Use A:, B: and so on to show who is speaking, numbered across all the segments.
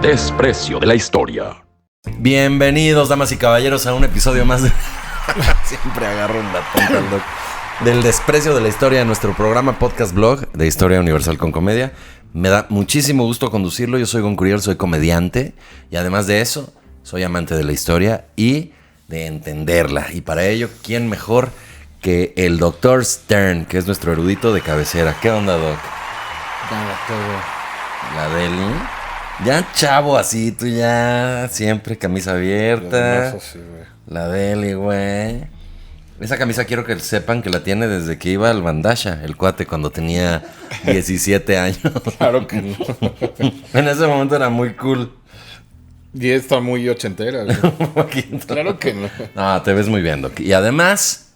A: El desprecio de la historia.
B: Bienvenidos, damas y caballeros, a un episodio más de... Siempre agarro la punta al doc. Del desprecio de la historia, de nuestro programa podcast blog de Historia Universal con Comedia. Me da muchísimo gusto conducirlo. Yo soy Gon Curiel, soy comediante. Y además de eso, soy amante de la historia y de entenderla. Y para ello, ¿quién mejor que el Dr. Stern, que es nuestro erudito de cabecera? ¿Qué onda, Doc?
C: Nada, todo.
B: La Deli. Ya chavo así, tú ya siempre camisa abierta. La Deli, güey. Esa camisa quiero que sepan que la tiene desde que iba al Bandasha, el cuate, cuando tenía 17 años.
C: Claro que no.
B: En ese momento era muy cool.
C: Y está muy ochentera, güey. Claro que no.
B: No, te ves muy bien, Doc. Y además,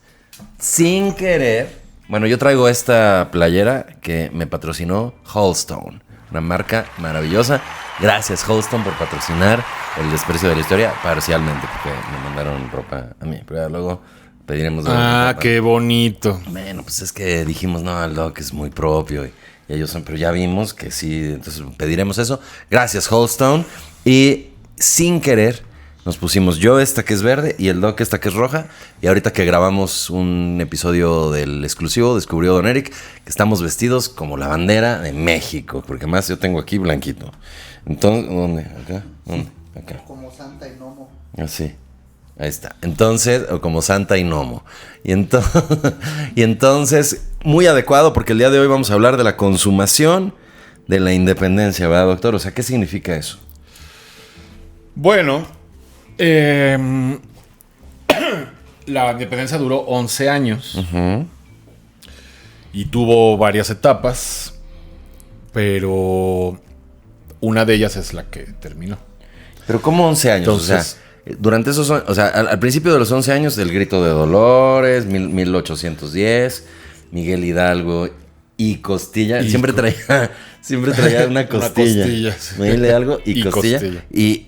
B: sin querer, bueno, yo traigo esta playera que me patrocinó Holstone, una marca maravillosa. Gracias, Holstone, por patrocinar El desprecio de la historia, parcialmente, porque me mandaron ropa a mí, pero ya luego pediremos...
C: Ah, qué bonito.
B: Bueno, pues es que dijimos, no, el Doc es muy propio y ellos son, pero ya vimos que sí, entonces pediremos eso. Gracias, Holstone. Y sin querer nos pusimos yo esta que es verde y el Doc esta que es roja. Y ahorita que grabamos un episodio del exclusivo, descubrió Don Eric que estamos vestidos como la bandera de México, porque además yo tengo aquí blanquito. Entonces, ¿dónde? ¿Acá? ¿Dónde? Acá.
D: Como Santa y Nomo.
B: Así. Ahí está. Entonces, o como Santa y Nomo. Y entonces, muy adecuado porque el día de hoy vamos a hablar de la consumación de la independencia, ¿verdad, doctor? O sea, ¿qué significa eso?
C: Bueno, la independencia duró 11 años.
B: Uh-huh.
C: Y tuvo varias etapas, pero una de ellas es la que terminó.
B: Pero ¿cómo 11 años?
C: Entonces,
B: o sea, durante esos... O sea, al principio de los 11 años, el grito de Dolores, 1810, Miguel Hidalgo y Costilla. Siempre traía una costilla.
C: Costilla, sí.
B: Miguel Hidalgo y Costilla. Y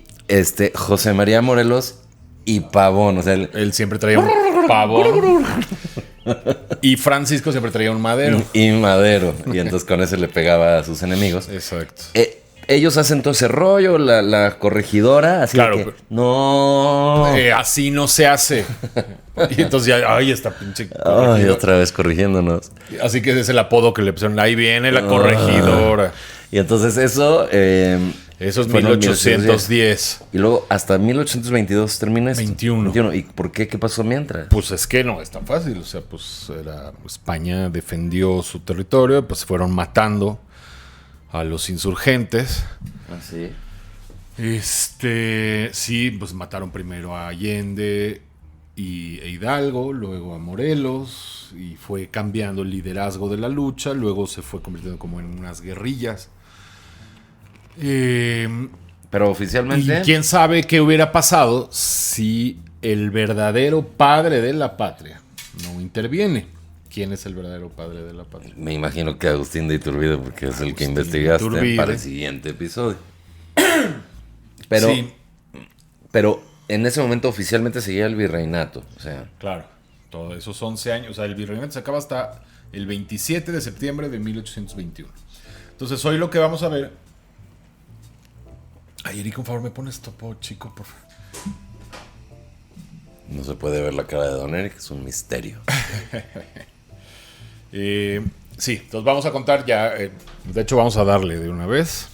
B: José María Morelos y Pavón. O sea,
C: Él siempre traía un pavón. Y Francisco siempre traía un madero.
B: Y Madero. Y entonces con eso le pegaba a sus enemigos.
C: Exacto.
B: Ellos hacen todo ese rollo, la corregidora, así
C: Claro,
B: que...
C: pero-
B: No.
C: Así no se hace. Y entonces ya, ay, esta pinche
B: Ay,
C: corregidora.
B: otra vez corrigiéndonos.
C: Así que ese es el apodo que le pusieron. Ahí viene la corregidora.
B: Y entonces eso...
C: Eso es
B: fue en
C: 1810.
B: Y luego hasta 1822 termina esto.
C: 21.
B: ¿Y por qué? ¿Qué pasó mientras?
C: Pues es que no es tan fácil. O sea, pues España defendió su territorio, pues fueron matando a los insurgentes.
B: Así.
C: Sí, pues mataron primero a Allende e Hidalgo, luego a Morelos, y fue cambiando el liderazgo de la lucha, luego se fue convirtiendo como en unas guerrillas.
B: Pero oficialmente...
C: Y quién sabe qué hubiera pasado si el verdadero padre de la patria no interviene. ¿Quién es el verdadero padre de la patria?
B: Me imagino que Agustín de Iturbide, porque es el que
C: Agustín
B: investigaste
C: Iturbide.
B: para el siguiente episodio. Pero,
C: Sí,
B: pero en ese momento oficialmente seguía el virreinato. O sea,
C: claro. Todos esos 11 años. O sea, el virreinato se acaba hasta el 27 de septiembre de 1821. Entonces, hoy lo que vamos a ver... Ay, Eric, por favor, me pones topo, chico, por favor.
B: no se puede ver la cara de Don Eric, es un misterio.
C: Sí, entonces vamos a contar ya. De hecho, vamos a darle de una vez.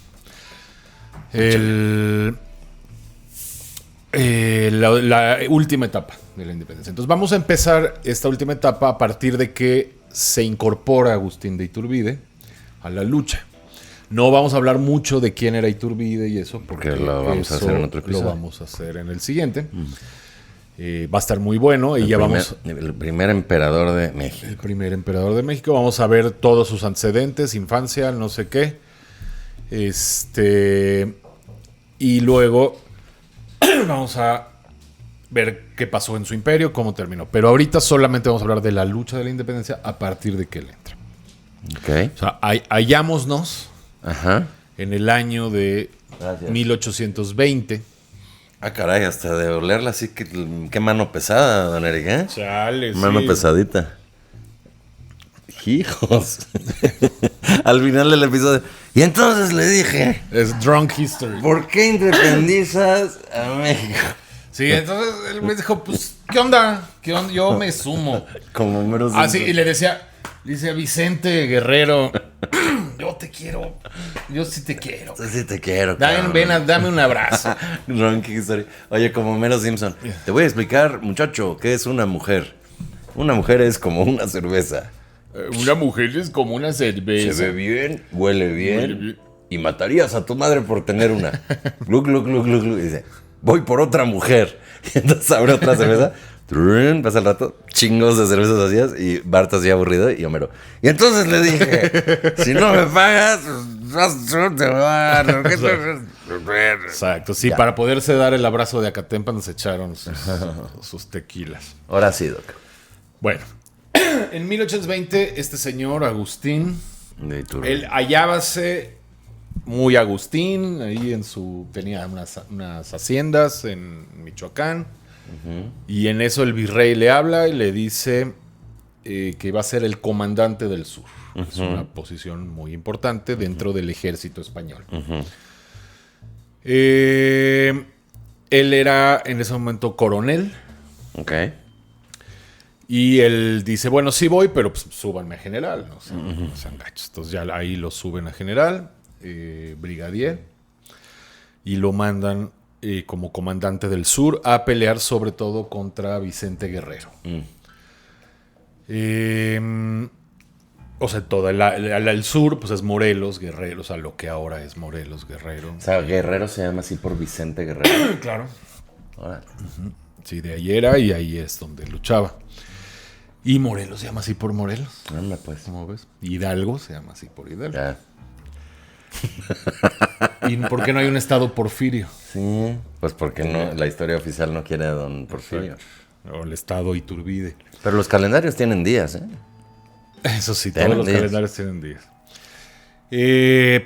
C: La última etapa de la independencia. Entonces vamos a empezar esta última etapa a partir de que se incorpora Agustín de Iturbide a la lucha. No vamos a hablar mucho de quién era Iturbide y eso, porque
B: lo vamos a
C: eso
B: hacer en otro episodio.
C: Lo vamos a hacer en el siguiente. Va a estar muy bueno y
B: El primer emperador de México.
C: el primer emperador de México. Vamos a ver todos sus antecedentes, infancia, no sé qué. Y luego vamos a ver qué pasó en su imperio, cómo terminó. Pero ahorita solamente vamos a hablar de la lucha de la independencia a partir de que él entra.
B: Ok.
C: O sea, hallámonos
B: Ajá.
C: en el año de
B: Gracias.
C: 1820.
B: Ah, caray, hasta de olerla así que... Qué mano pesada, Don Eric, ¿eh?
C: Chale,
B: Mano
C: sí.
B: pesadita. Hijos. Al final del episodio... Y entonces le dije,
C: Es Drunk History.
B: ¿por qué independizas a México?
C: Sí, entonces él me dijo, pues, ¿qué onda? ¿Qué onda? Yo me sumo.
B: Como Homero
C: Ah, sí,
B: Simpson.
C: y le decía Vicente Guerrero, yo te quiero, yo sí te quiero.
B: Yo sí te quiero,
C: Dame,
B: cabrón.
C: dame un abrazo.
B: Drunk History. Oye, como Homero Simpson. Te voy a explicar, muchacho, qué es una mujer. Una mujer es como una cerveza.
C: Una mujer es como una cerveza.
B: Se ve bien, huele bien,
C: Huele bien.
B: y matarías a tu madre por tener una. Glug, glug, glug, glug, glug. Y dice, voy por otra mujer. Y entonces abre otra cerveza. Trun, pasa el rato, chingos de cervezas vacías y Bart así aburrido y Homero. Y entonces le dije, si no me pagas, te va a dar.
C: Exacto, sí,
B: Ya.
C: para poderse dar el abrazo de Acatempa nos echaron sus tequilas.
B: Ahora sí, Doc.
C: Bueno, en 1820 este señor Agustín,
B: De Iturbide.
C: él hallábase muy Agustín, ahí tenía unas haciendas en Michoacán, y en eso el virrey le habla y le dice que va a ser el comandante del sur. Es una posición muy importante dentro del ejército español. Él era en ese momento coronel.
B: Ok.
C: Y él dice, bueno, sí voy, pero pues súbanme a general, no sean gachos. Entonces ya ahí lo suben a general, brigadier, y lo mandan como comandante del sur a pelear sobre todo contra Vicente Guerrero. O sea, todo el sur pues es Morelos, Guerrero, o sea, lo que ahora es Morelos, Guerrero.
B: O sea, Guerrero se llama así por Vicente Guerrero.
C: Claro.
B: Ahora.
C: Sí, de ahí era y ahí es donde luchaba. Y Morelos se llama así por Morelos.
B: Anda, pues.
C: ¿Cómo ves? Hidalgo se llama así por Hidalgo.
B: Ya.
C: ¿Y por qué no hay un estado Porfirio?
B: Sí, pues porque no, la historia oficial no quiere a don Porfirio.
C: O el estado Iturbide.
B: Pero los calendarios tienen días, ¿eh?
C: Eso sí,
B: Tienen
C: todos los
B: días.
C: calendarios tienen días.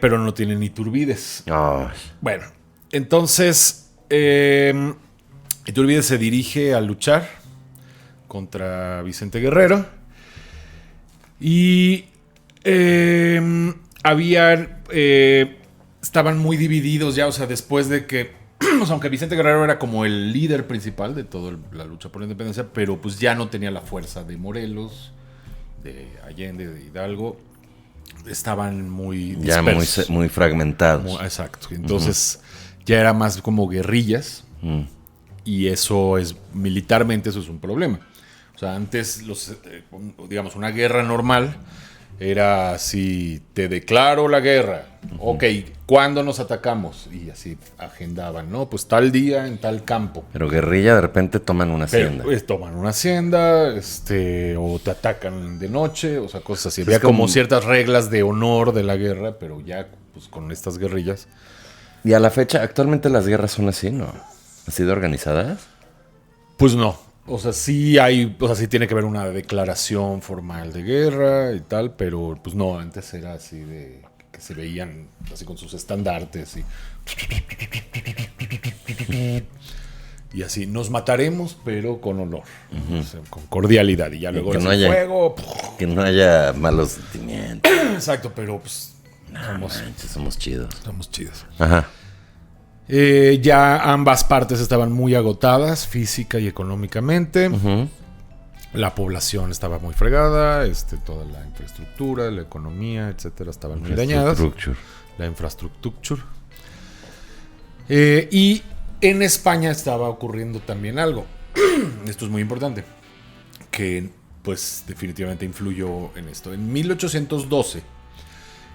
C: Pero no tienen Iturbides.
B: Ay,
C: Bueno, entonces Iturbide se dirige a luchar contra Vicente Guerrero. Y estaban muy divididos ya, o sea, después de que, o sea, aunque Vicente Guerrero era como el líder principal de toda la lucha por la independencia, pero pues ya no tenía la fuerza de Morelos, de Allende, de Hidalgo, estaban muy
B: ya
C: dispersos.
B: muy fragmentados.
C: Exacto, entonces ya era más como guerrillas, y eso es, militarmente eso es un problema. O sea, antes, digamos, una guerra normal era así, te declaro la guerra, ok, ¿cuándo nos atacamos? Y así agendaban, ¿no? Pues tal día en tal campo.
B: Pero guerrilla de repente toman una
C: Pero,
B: hacienda.
C: pues, toman una hacienda, o te atacan de noche, o sea, cosas así.
B: Es
C: Había como
B: como-
C: ciertas reglas de honor de la guerra, pero ya pues, con estas guerrillas.
B: Y a la fecha, actualmente las guerras son así, ¿no? ¿Así de organizadas?
C: Pues no. O sea, sí hay, o sea, sí tiene que haber una declaración formal de guerra y tal, pero pues no, antes era así de que se veían así con sus estandartes y así, nos mataremos, pero con honor, o sea, con cordialidad, y ya luego
B: que
C: el
B: no haya-
C: fuego.
B: Que no haya malos sentimientos.
C: Exacto, pero pues
B: Manches, somos chidos.
C: somos chidos.
B: Ajá.
C: Ya ambas partes estaban muy agotadas, física y económicamente. La población estaba muy fregada, toda la infraestructura, la economía, etcétera, estaban muy dañadas. La infraestructura. Y en España estaba ocurriendo también algo. Esto es muy importante, que pues definitivamente influyó en esto. En 1812,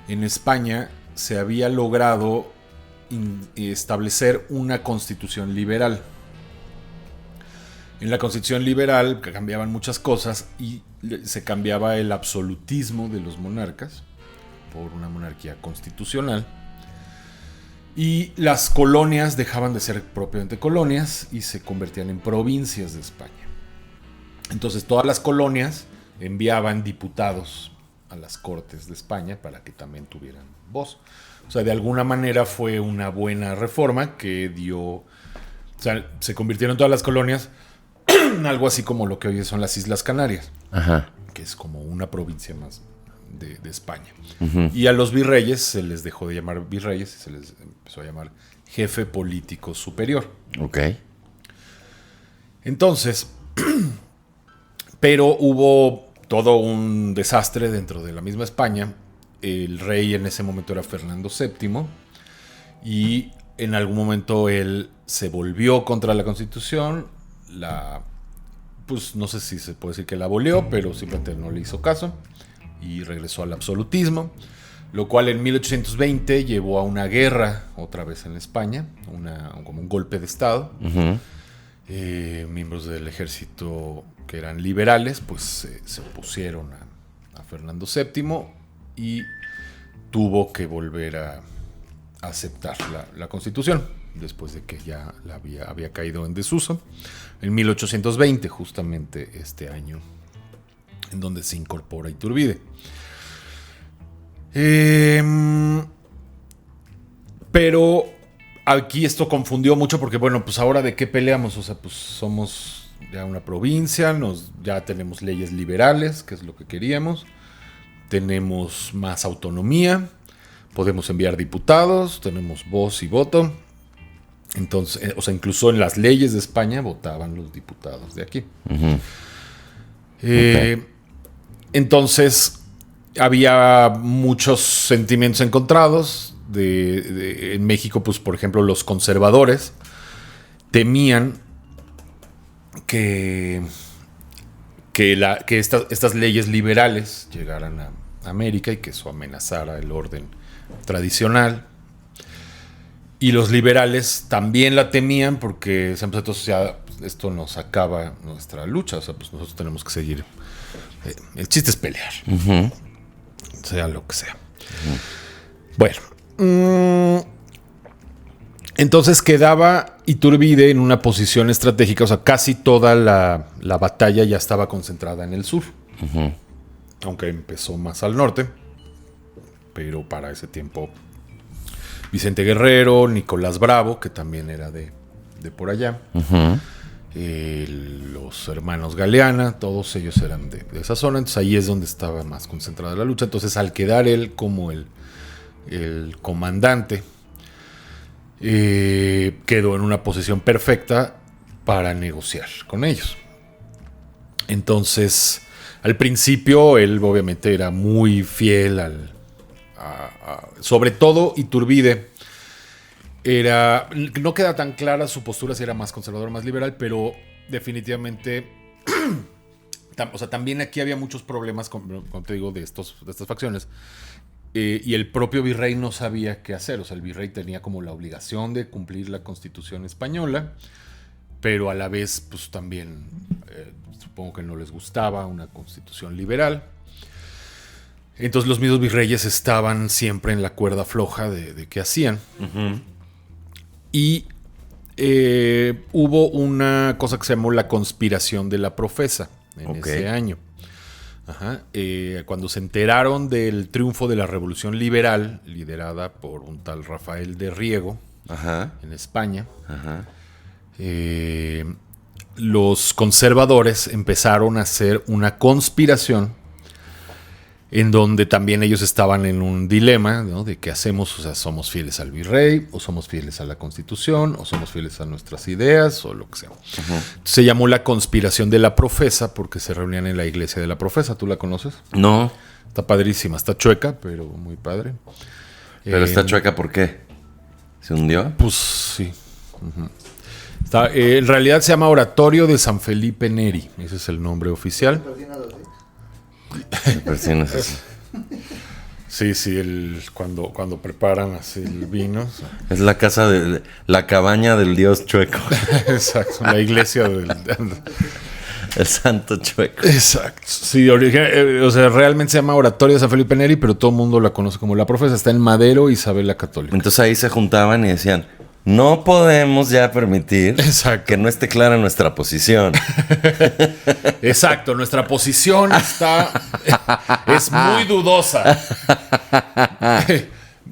C: en España se había logrado establecer una constitución liberal. En la constitución liberal cambiaban muchas cosas y se cambiaba el absolutismo de los monarcas por una monarquía constitucional, y las colonias dejaban de ser propiamente colonias y se convertían en provincias de España. Entonces todas las colonias enviaban diputados a las Cortes de España para que también tuvieran voz. O sea, de alguna manera fue una buena reforma que dio... O sea, se convirtieron todas las colonias en algo así como lo que hoy son las Islas Canarias,
B: Ajá.
C: que es como una provincia más de España. Y a los virreyes se les dejó de llamar virreyes y se les empezó a llamar jefe político superior.
B: Ok.
C: Entonces, pero hubo todo un desastre dentro de la misma España. El rey en ese momento era Fernando VII y en algún momento él se volvió contra la Constitución, pues no sé si se puede decir que la abolió, pero simplemente no le hizo caso y regresó al absolutismo, lo cual en 1820 llevó a una guerra otra vez en España, como un golpe de Estado. Miembros del ejército que eran liberales, pues se opusieron a Fernando VII y tuvo que volver a aceptar la Constitución después de que ya había caído en desuso en 1820, justamente este año en donde se incorpora Iturbide. Pero aquí esto confundió mucho porque, bueno, pues ahora ¿de qué peleamos? O sea, pues somos ya una provincia, ya tenemos leyes liberales, que es lo que queríamos, tenemos más autonomía, podemos enviar diputados, tenemos voz y voto. Entonces, o sea, incluso en las leyes de España votaban los diputados de aquí. Okay. Entonces, había muchos sentimientos encontrados. En México, pues, por ejemplo, los conservadores temían que estas leyes liberales llegaran a América y que eso amenazara el orden tradicional. Y los liberales también la temían porque entonces ya esto nos acaba nuestra lucha. O sea, pues nosotros tenemos que seguir. El chiste es pelear. Sea lo que sea. Bueno. Entonces quedaba Iturbide en una posición estratégica. O sea, casi toda la batalla ya estaba concentrada en el sur. Aunque empezó más al norte. Pero para ese tiempo Vicente Guerrero, Nicolás Bravo, que también era de por allá, los hermanos Galeana, todos ellos eran de esa zona. Entonces ahí es donde estaba más concentrada la lucha. Entonces al quedar él como el comandante, quedó en una posición perfecta para negociar con ellos. Entonces al principio él obviamente era muy fiel sobre todo Iturbide no queda tan clara su postura si era más conservador o más liberal, pero definitivamente o sea, también aquí había muchos problemas como te digo de estas facciones, y el propio virrey no sabía qué hacer. O sea, el virrey tenía como la obligación de cumplir la Constitución española, pero a la vez pues también supongo que no les gustaba una constitución liberal. Entonces los mismos virreyes estaban siempre en la cuerda floja de qué hacían. Y hubo una cosa que se llamó la conspiración de la Profesa en ese año. Cuando se enteraron del triunfo de la Revolución Liberal, liderada por un tal Rafael de Riego en España, los conservadores empezaron a hacer una conspiración en donde también ellos estaban en un dilema, ¿no? De qué hacemos. O sea, ¿somos fieles al virrey? ¿O somos fieles a la Constitución? ¿O somos fieles a nuestras ideas? O lo que sea. Se llamó la conspiración de la Profesa porque se reunían en la iglesia de la Profesa. ¿Tú la conoces?
B: No.
C: Está padrísima. Está chueca, pero muy padre.
B: ¿Pero está chueca por qué? ¿Se hundió?
C: Pues sí. En realidad se llama Oratorio de San Felipe Neri. Ese es el nombre oficial. Sí, cuando preparan así el vino.
B: Es la casa la cabaña del dios chueco.
C: Exacto, la iglesia
B: el santo chueco.
C: Exacto. Sí, o sea, realmente se llama Oratorio de San Felipe Neri, pero todo el mundo la conoce como la Profesa. Está en Madero, Isabel la Católica.
B: Entonces ahí se juntaban y decían: no podemos ya permitir que no esté clara nuestra posición.
C: Exacto, nuestra posición es muy dudosa.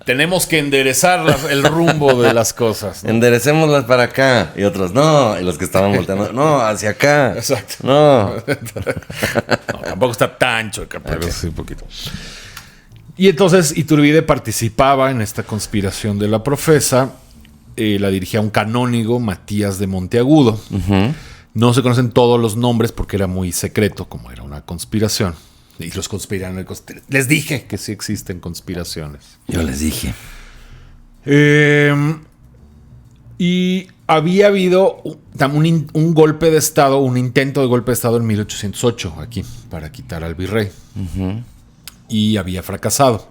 C: Tenemos que enderezar el rumbo de las cosas, ¿no?
B: Enderecémoslas para acá. Y otros, no. Y los que estaban volteando, no, hacia acá.
C: Exacto.
B: No.
C: No, tampoco está tan chueca, pero sí un poquito. Y entonces Iturbide participaba en esta conspiración de la profesa. La dirigía un canónigo, Matías de Monteagudo. No se conocen todos los nombres porque era muy secreto, como era una conspiración. Y los conspiranoicos, les dije que sí existen conspiraciones.
B: Yo les dije.
C: Y había habido un golpe de Estado, un intento de golpe de Estado en 1808 aquí, para quitar al virrey. Y había fracasado.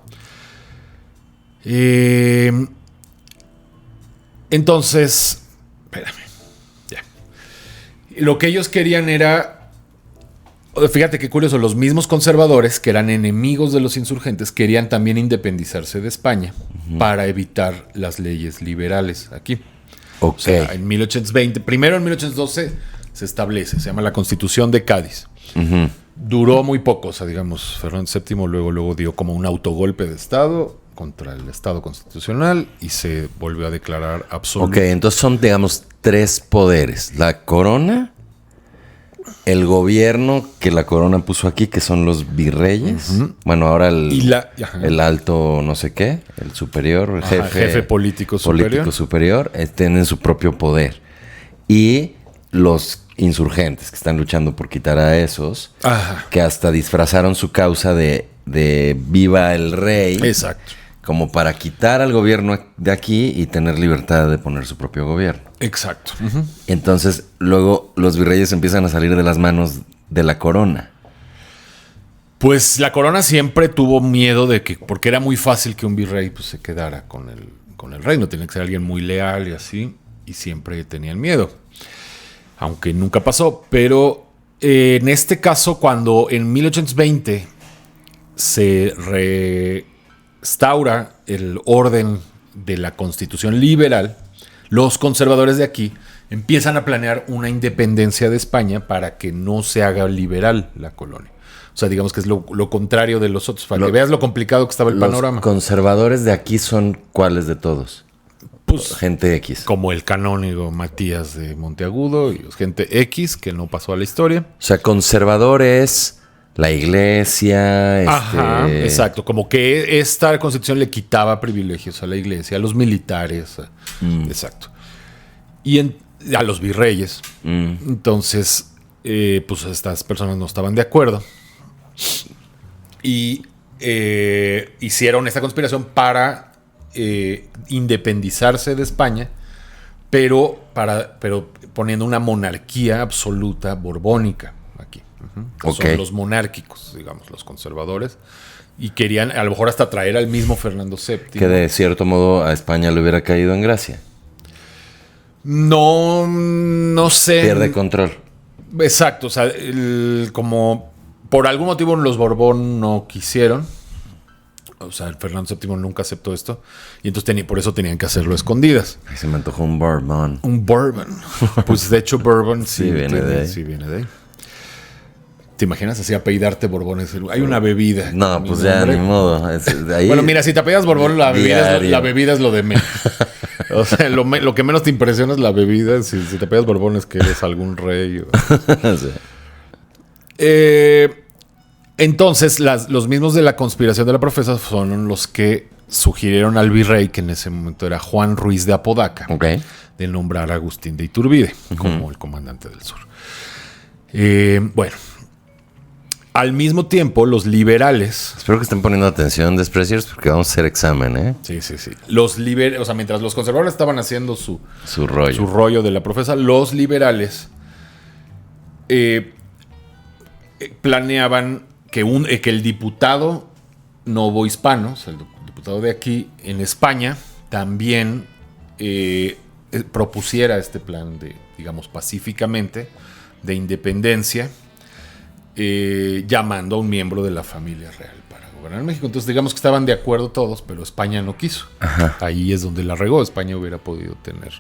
C: Entonces, espérame. Ya. Lo que ellos querían era, fíjate qué curioso, los mismos conservadores que eran enemigos de los insurgentes querían también independizarse de España para evitar las leyes liberales aquí.
B: Ok.
C: O sea, en 1820, primero en 1812 se establece, se llama la Constitución de Cádiz. Duró muy poco, o sea, digamos, Fernando VII luego dio como un autogolpe de Estado contra el Estado constitucional y se volvió a declarar absoluto.
B: Ok, entonces son, digamos, 3 poderes. La corona, el gobierno que la corona puso aquí, que son los virreyes. Bueno, ahora el alto no sé qué, el superior, el
C: jefe político
B: superior, tienen su propio poder. Y los insurgentes que están luchando por quitar a esos, que hasta disfrazaron su causa de viva el rey.
C: Exacto.
B: Como para quitar al gobierno de aquí y tener libertad de poner su propio gobierno.
C: Exacto.
B: Entonces, luego los virreyes empiezan a salir de las manos de la corona.
C: Pues la corona siempre tuvo miedo de que, porque era muy fácil que un virrey pues, se quedara con el reino. Tenía que ser alguien muy leal y así, y siempre tenían miedo. Aunque nunca pasó. Pero en este caso, cuando en 1820 se restaura el orden de la Constitución liberal, los conservadores de aquí empiezan a planear una independencia de España para que no se haga liberal la colonia. O sea, digamos que es lo contrario de los otros, para que veas lo complicado que estaba el panorama.
B: Los conservadores de aquí son ¿cuáles de todos?
C: Pues,
B: gente X.
C: Como el canónigo Matías de Monteagudo y gente X que no pasó a la historia.
B: O sea, conservador es la iglesia.
C: Ajá, exacto. Como que esta constitución le quitaba privilegios a la iglesia, a los militares. Exacto. Y a los virreyes. Entonces, pues estas personas no estaban de acuerdo. Y hicieron esta conspiración para independizarse de España, pero poniendo una monarquía absoluta borbónica aquí. Son los monárquicos, digamos, los conservadores. Y querían a lo mejor hasta traer al mismo Fernando VII.
B: Que de cierto modo a España le hubiera caído en gracia.
C: No sé.
B: Pierde control.
C: Exacto, o sea, como por algún motivo los Borbón no quisieron. O sea, el Fernando VII nunca aceptó esto. Y entonces por eso tenían que hacerlo a escondidas.
B: Se me antojó un bourbon.
C: Un bourbon. Pues de hecho, bourbon sí
B: viene de ahí.
C: Sí viene de ahí. ¿Te imaginas así apellidarte Borbón? Hay una bebida.
B: No, pues ya, ni modo.
C: Bueno, mira, si te apellidas Borbón, la bebida es lo de menos. O sea, lo que menos te impresiona es la bebida. Si te apellidas Borbón es que eres algún rey. Sí. Entonces, los mismos de la conspiración de la profesa son los que sugirieron al virrey, que en ese momento era Juan Ruiz de Apodaca, de nombrar a Agustín de Iturbide como el comandante del sur. Bueno, al mismo tiempo, los liberales...
B: Espero que estén poniendo atención, Despreciers, porque vamos a hacer examen, ¿eh?
C: Sí. Los liberales, o sea, mientras los conservadores estaban haciendo su rollo de la profesa, los liberales planeaban que el diputado novohispano, o sea, el diputado de aquí en España, también propusiera este plan de, digamos, pacíficamente, de independencia, llamando a un miembro de la familia real para gobernar México. Entonces, digamos que estaban de acuerdo todos, pero España no quiso. Ajá. Ahí es donde la regó. España hubiera podido tener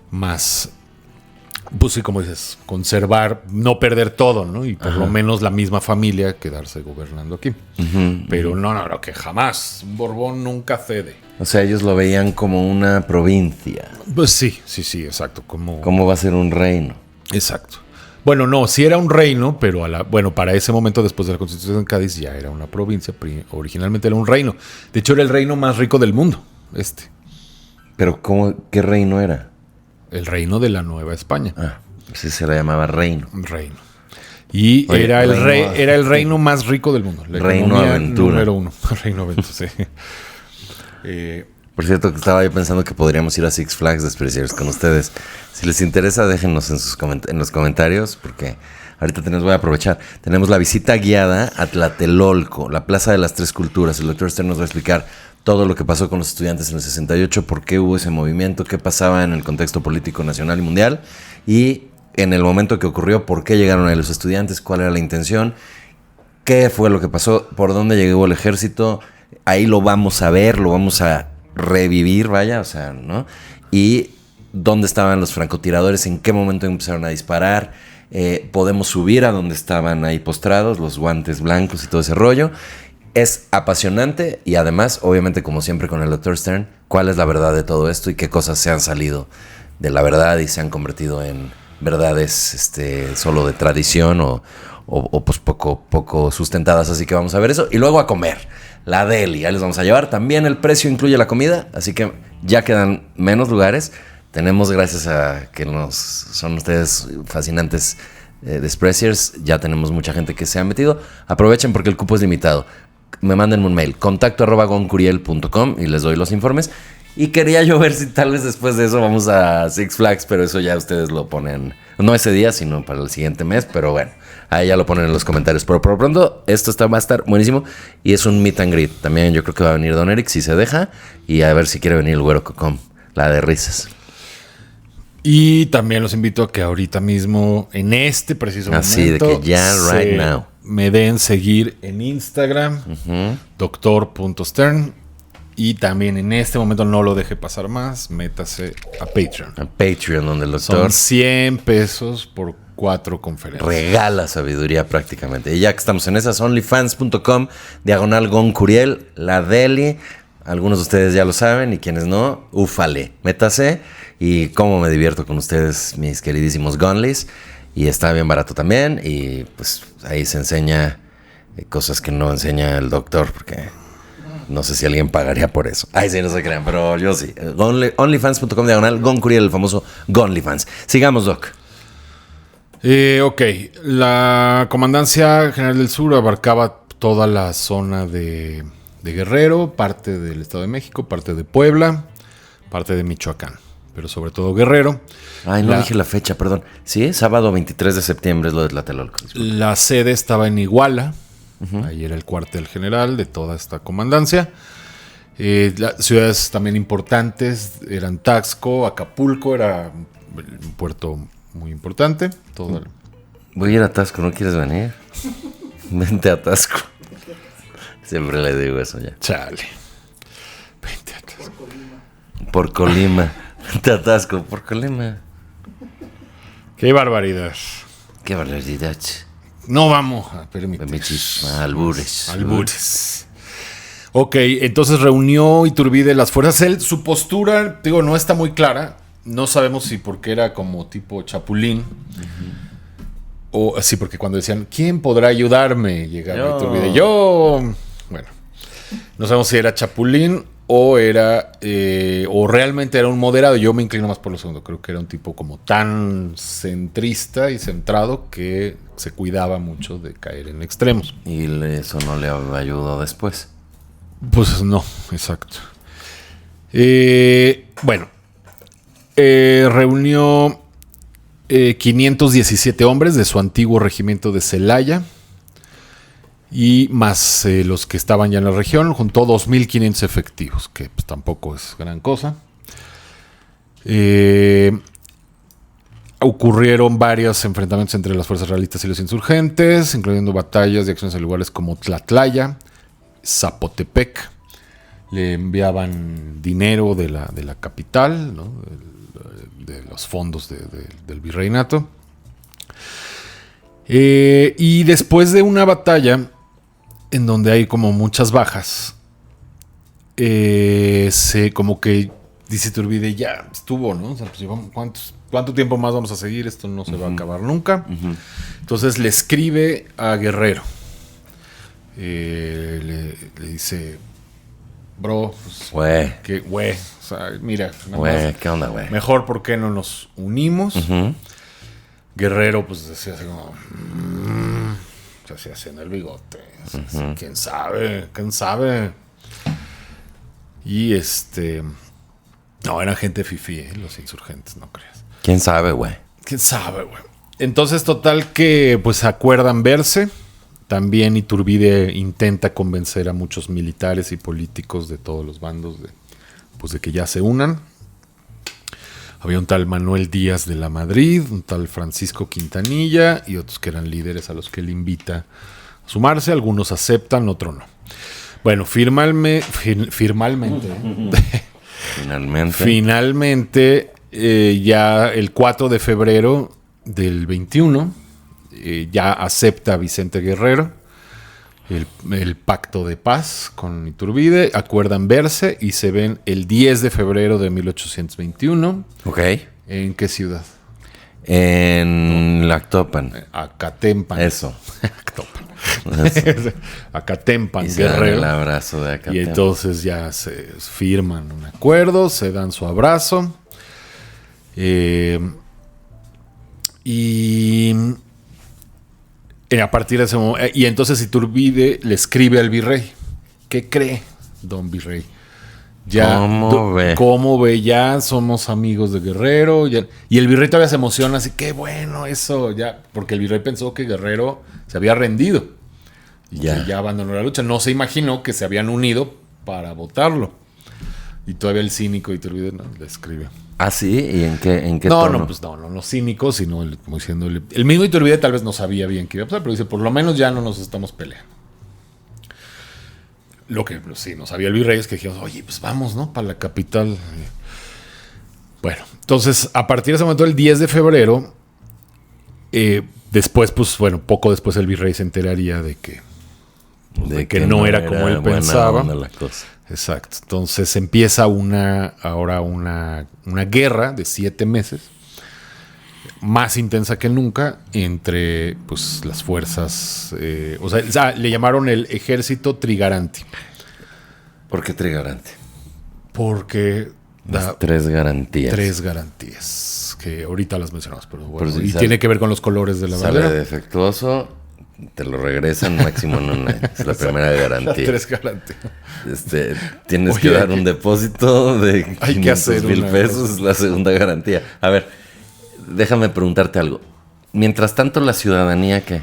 C: más... Pues sí, como dices, conservar, no perder todo, ¿no? Y por lo menos la misma familia quedarse gobernando aquí. Pero no, que jamás. Un Borbón nunca cede.
B: O sea, ellos lo veían como una provincia.
C: Pues sí, exacto.
B: ¿Cómo va a ser un reino?
C: Exacto. Bueno, no, sí era un reino, pero para ese momento, después de la Constitución de Cádiz, ya era una provincia. Originalmente era un reino. De hecho, era el reino más rico del mundo,
B: Pero ¿qué reino era?
C: El reino de la Nueva España.
B: Sí se le llamaba reino.
C: Reino. Y
B: Oye,
C: era el reino más rico del mundo. La
B: Reino Aventura.
C: Número 1. Reino Aventura, sí.
B: Por cierto, que estaba yo pensando que podríamos ir a Six Flags Despreciers con ustedes. Si les interesa, déjenos en los comentarios, porque ahorita voy a aprovechar. Tenemos la visita guiada a Tlatelolco, la Plaza de las Tres Culturas. El doctor Stern nos va a explicar todo lo que pasó con los estudiantes en el 68, por qué hubo ese movimiento, qué pasaba en el contexto político nacional y mundial, y en el momento que ocurrió, por qué llegaron ahí los estudiantes, cuál era la intención, qué fue lo que pasó, por dónde llegó el ejército. Ahí lo vamos a ver, lo vamos a revivir, vaya, ¿no? Y dónde estaban los francotiradores, en qué momento empezaron a disparar. Podemos subir a donde estaban ahí postrados, los guantes blancos y todo ese rollo. Es apasionante y además, obviamente, como siempre con el Dr. Stern, cuál es la verdad de todo esto y qué cosas se han salido de la verdad y se han convertido en verdades solo de tradición o pues poco sustentadas. Así que vamos a ver eso. Y luego a comer. La deli, ya les vamos a llevar. También el precio incluye la comida, así que ya quedan menos lugares. Tenemos, gracias a que son ustedes fascinantes Despreciers, ya tenemos mucha gente que se ha metido. Aprovechen porque el cupo es limitado. Me manden un mail, contacto@goncuriel.com y les doy los informes. Y quería yo ver si tal vez después de eso vamos a Six Flags, pero eso ya ustedes lo ponen, no ese día, sino para el siguiente mes, pero bueno. Ahí ya lo ponen en los comentarios. Pero por lo pronto, va a estar buenísimo. Y es un meet and greet. También yo creo que va a venir Don Eric si se deja. Y a ver si quiere venir el Güero Cocom, la de risas.
C: Y también los invito a que ahorita mismo, en este preciso momento,
B: así de que ya, right now,
C: me den seguir en Instagram, doctor.stern. Y también en este momento, no lo deje pasar más, métase a Patreon.
B: A Patreon, donde el doctor...
C: Son 100 pesos por 4 conferencias.
B: Regala sabiduría prácticamente. Y ya que estamos en esas, onlyfans.com/Goncuriel, la deli. Algunos de ustedes ya lo saben y quienes no, úfale. Métase y cómo me divierto con ustedes, mis queridísimos Gonlis. Y está bien barato también. Y pues ahí se enseña cosas que no enseña el doctor, porque no sé si alguien pagaría por eso. Ay, sí, no se crean, pero yo sí. Onlyfans.com/Goncuriel, el famoso Gonlyfans. Sigamos, Doc.
C: Ok, la Comandancia General del Sur abarcaba toda la zona de Guerrero, parte del Estado de México, parte de Puebla, parte de Michoacán, pero sobre todo Guerrero.
B: Ay, no dije la fecha, perdón. Sí, sábado 23 de septiembre es lo de Tlatelolco.
C: La sede estaba en Iguala, ahí era el cuartel general de toda esta comandancia. Las ciudades también importantes eran Taxco, Acapulco, era un puerto muy importante.
B: Voy a ir a Taxco, ¿no quieres venir? Vente a Taxco. Siempre le digo eso ya.
C: Chale. Vente a Taxco.
B: Por Colima. Vente a Taxco, por Colima.
C: Qué barbaridad.
B: Qué barbaridad.
C: No vamos a permitir.
B: Albures.
C: Ok, entonces reunió Iturbide las fuerzas. Su postura, digo, no está muy clara. No sabemos si porque era como tipo Chapulín. O sí, porque cuando decían, ¿quién podrá ayudarme? Llegaba Iturbide. Bueno, no sabemos si era Chapulín o era o realmente era un moderado. Yo me inclino más por lo segundo. Creo que era un tipo como tan centrista y centrado que se cuidaba mucho de caer en extremos.
B: Y eso no le ayudó después.
C: Pues no, exacto. Bueno, reunió 517 hombres de su antiguo regimiento de Celaya y más los que estaban ya en la región, juntó 2.500 efectivos, que pues, tampoco es gran cosa. Ocurrieron varios enfrentamientos entre las fuerzas realistas y los insurgentes, incluyendo batallas y acciones en lugares como Tlatlaya, Zapotepec. Le enviaban dinero de la capital, ¿no? De los fondos del virreinato. Y después de una batalla en donde hay como muchas bajas, como que dice Iturbide, ya estuvo, ¿no? O sea, pues llevamos, ¿cuántos? ¿cuánto tiempo más vamos a seguir? Esto no se va a acabar nunca. Entonces le escribe a Guerrero. Le dice, bro, pues,
B: Güey,
C: o sea, mira,
B: güey, ¿qué onda, güey?
C: mejor ¿por qué no nos unimos? Guerrero, pues decía así como, se hacía así en el bigote. Así, ¿quién sabe? Y no, eran gente fifí, los insurgentes, no creas.
B: ¿Quién sabe, güey?
C: ¿Quién sabe, güey? Entonces, total que pues acuerdan verse. También Iturbide intenta convencer a muchos militares y políticos de todos los bandos de que ya se unan. Había un tal Manuel Díaz de la Madrid, un tal Francisco Quintanilla y otros que eran líderes a los que él invita a sumarse. Algunos aceptan, otros no. Bueno, Finalmente, ya el 4 de febrero del 21, ya acepta Vicente Guerrero el pacto de paz con Iturbide, acuerdan verse y se ven el 10 de febrero de 1821.
B: Ok.
C: ¿En qué ciudad?
B: En Lactopan.
C: Acatempan.
B: Eso.
C: Acatempan,
B: Y se dan
C: Guerrero.
B: el abrazo de Acatempan.
C: Y entonces ya se firman un acuerdo, se dan su abrazo. Y a partir de ese momento, y entonces Iturbide le escribe al virrey. ¿Qué cree, don virrey? Ya, ¿Cómo ve? Ya somos amigos de Guerrero. Ya. Y el virrey todavía se emociona, así que bueno, eso ya. Porque el virrey pensó que Guerrero se había rendido y que ya abandonó la lucha. No se imaginó que se habían unido para votarlo. Y todavía el cínico Iturbide le escribe.
B: ¿Ah, sí? ¿Y en qué tono?
C: No cínico, sino como diciéndole. El mismo Iturbide tal vez no sabía bien qué iba a pasar, pero dice, por lo menos ya no nos estamos peleando. Lo que pues, sí, no sabía el virrey es que dijimos, oye, pues vamos, ¿no? Para la capital. Bueno, entonces, a partir de ese momento, el 10 de febrero, después, pues bueno, poco después el virrey se enteraría de que no era como él pensaba.
B: La cosa.
C: Exacto. Entonces empieza una guerra de 7 meses, más intensa que nunca, entre pues las fuerzas, le llamaron el ejército trigarante.
B: ¿Por qué trigarante?
C: Porque
B: las 3 garantías.
C: 3 garantías, que ahorita las mencionamos, pero bueno, y tiene que ver con los colores de la bandera.
B: Sale defectuoso, te lo regresan máximo en un año. Es la primera garantía.
C: 3 garantías.
B: Tienes que dar un depósito de 500,000 pesos, es la segunda garantía. A ver, déjame preguntarte algo. Mientras tanto, ¿la ciudadanía qué?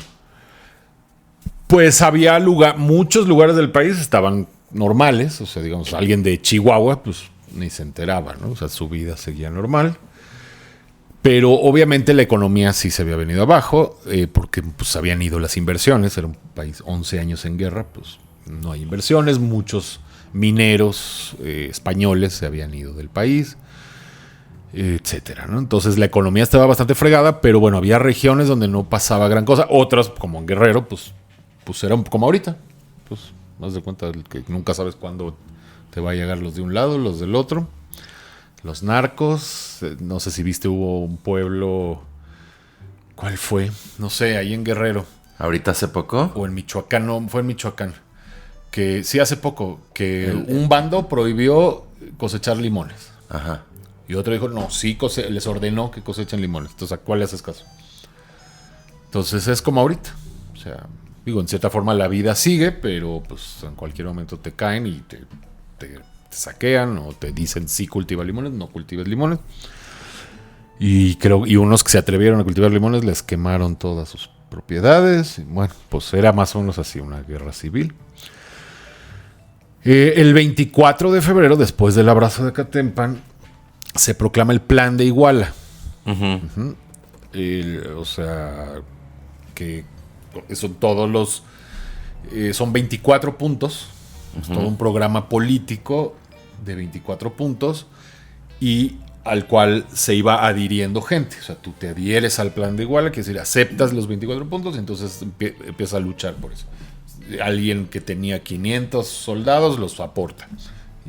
C: Pues había muchos lugares del país estaban normales. O sea, digamos, alguien de Chihuahua, pues ni se enteraba, ¿no? O sea, su vida seguía normal. Pero obviamente la economía sí se había venido abajo, porque pues habían ido las inversiones. Era un país 11 años en guerra, pues no hay inversiones. Muchos mineros españoles se habían ido del país, etcétera, ¿no? Entonces la economía estaba bastante fregada, pero bueno, había regiones donde no pasaba gran cosa. Otras, como en Guerrero, pues eran como ahorita. Pues haz de cuenta que nunca sabes cuándo te va a llegar los de un lado, los del otro. Los narcos, no sé si viste, hubo un pueblo, ¿cuál fue? No sé, ahí en Guerrero.
B: ¿Ahorita hace poco?
C: O en Michoacán, no, fue en Michoacán. Que sí, hace poco, que un bando prohibió cosechar limones.
B: Ajá.
C: Y otro dijo, no, sí, les ordenó que cosechen limones. Entonces, ¿a cuál le haces caso? Entonces, es como ahorita. O sea, digo, en cierta forma la vida sigue, pero pues en cualquier momento te caen y te saquean o te dicen sí cultiva limones, no cultives limones. Y unos que se atrevieron a cultivar limones les quemaron todas sus propiedades. Y bueno, pues era más o menos así una guerra civil. El 24 de febrero, después del abrazo de Acatempan, se proclama el Plan de Iguala. O sea, que son todos los... son 24 puntos. Es todo un programa político de 24 puntos y al cual se iba adhiriendo gente. O sea, tú te adhieres al Plan de Iguala, que es decir, aceptas los 24 puntos y entonces empiezas a luchar por eso. Alguien que tenía 500 soldados los aporta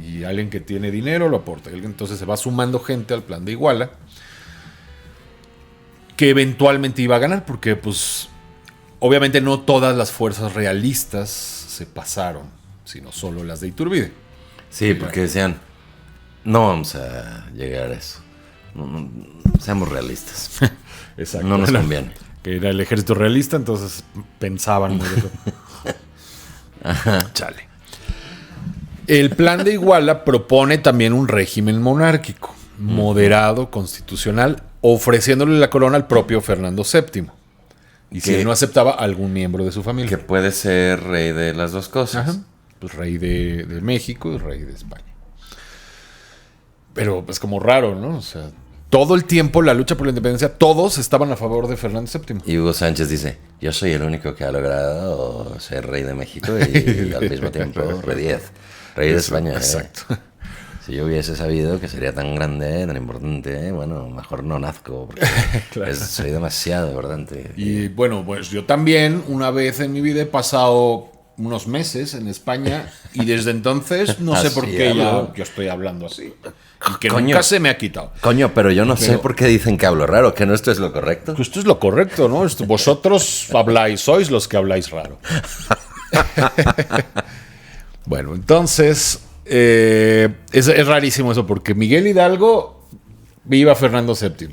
C: y alguien que tiene dinero lo aporta. Entonces se va sumando gente al Plan de Iguala que eventualmente iba a ganar, porque pues obviamente no todas las fuerzas realistas se pasaron, sino solo las de Iturbide.
B: Sí, porque decían, no vamos a llegar a eso. No, seamos realistas.
C: Exacto.
B: No nos conviene.
C: Que era el ejército realista, entonces pensaban muy eso. Chale. El plan de Iguala propone también un régimen monárquico, moderado, constitucional, ofreciéndole la corona al propio Fernando VII. Y si él no aceptaba, algún miembro de su familia.
B: Que puede ser rey de las dos cosas.
C: Ajá. Pues rey de México y rey de España. Pero pues como raro, ¿no? O sea, todo el tiempo la lucha por la independencia, todos estaban a favor de Fernando VII.
B: Y Hugo Sánchez dice, yo soy el único que ha logrado ser rey de México y al mismo tiempo rey de España.
C: Exacto.
B: Si yo hubiese sabido que sería tan grande, tan importante, bueno, mejor no nazco, porque
C: Claro.
B: soy demasiado importante.
C: Y bueno, pues yo también una vez en mi vida he pasado unos meses en España y desde entonces no sé por
B: Así
C: qué
B: hablo.
C: yo estoy hablando así. Y que
B: Coño.
C: nunca se me ha quitado.
B: Coño, pero yo no sé
C: Pero-
B: por qué dicen que hablo raro, que no esto es lo correcto.
C: Pues esto es lo correcto, ¿no? Vosotros habláis, sois los que habláis raro. Bueno, entonces es rarísimo eso, porque Miguel Hidalgo, viva Fernando VII.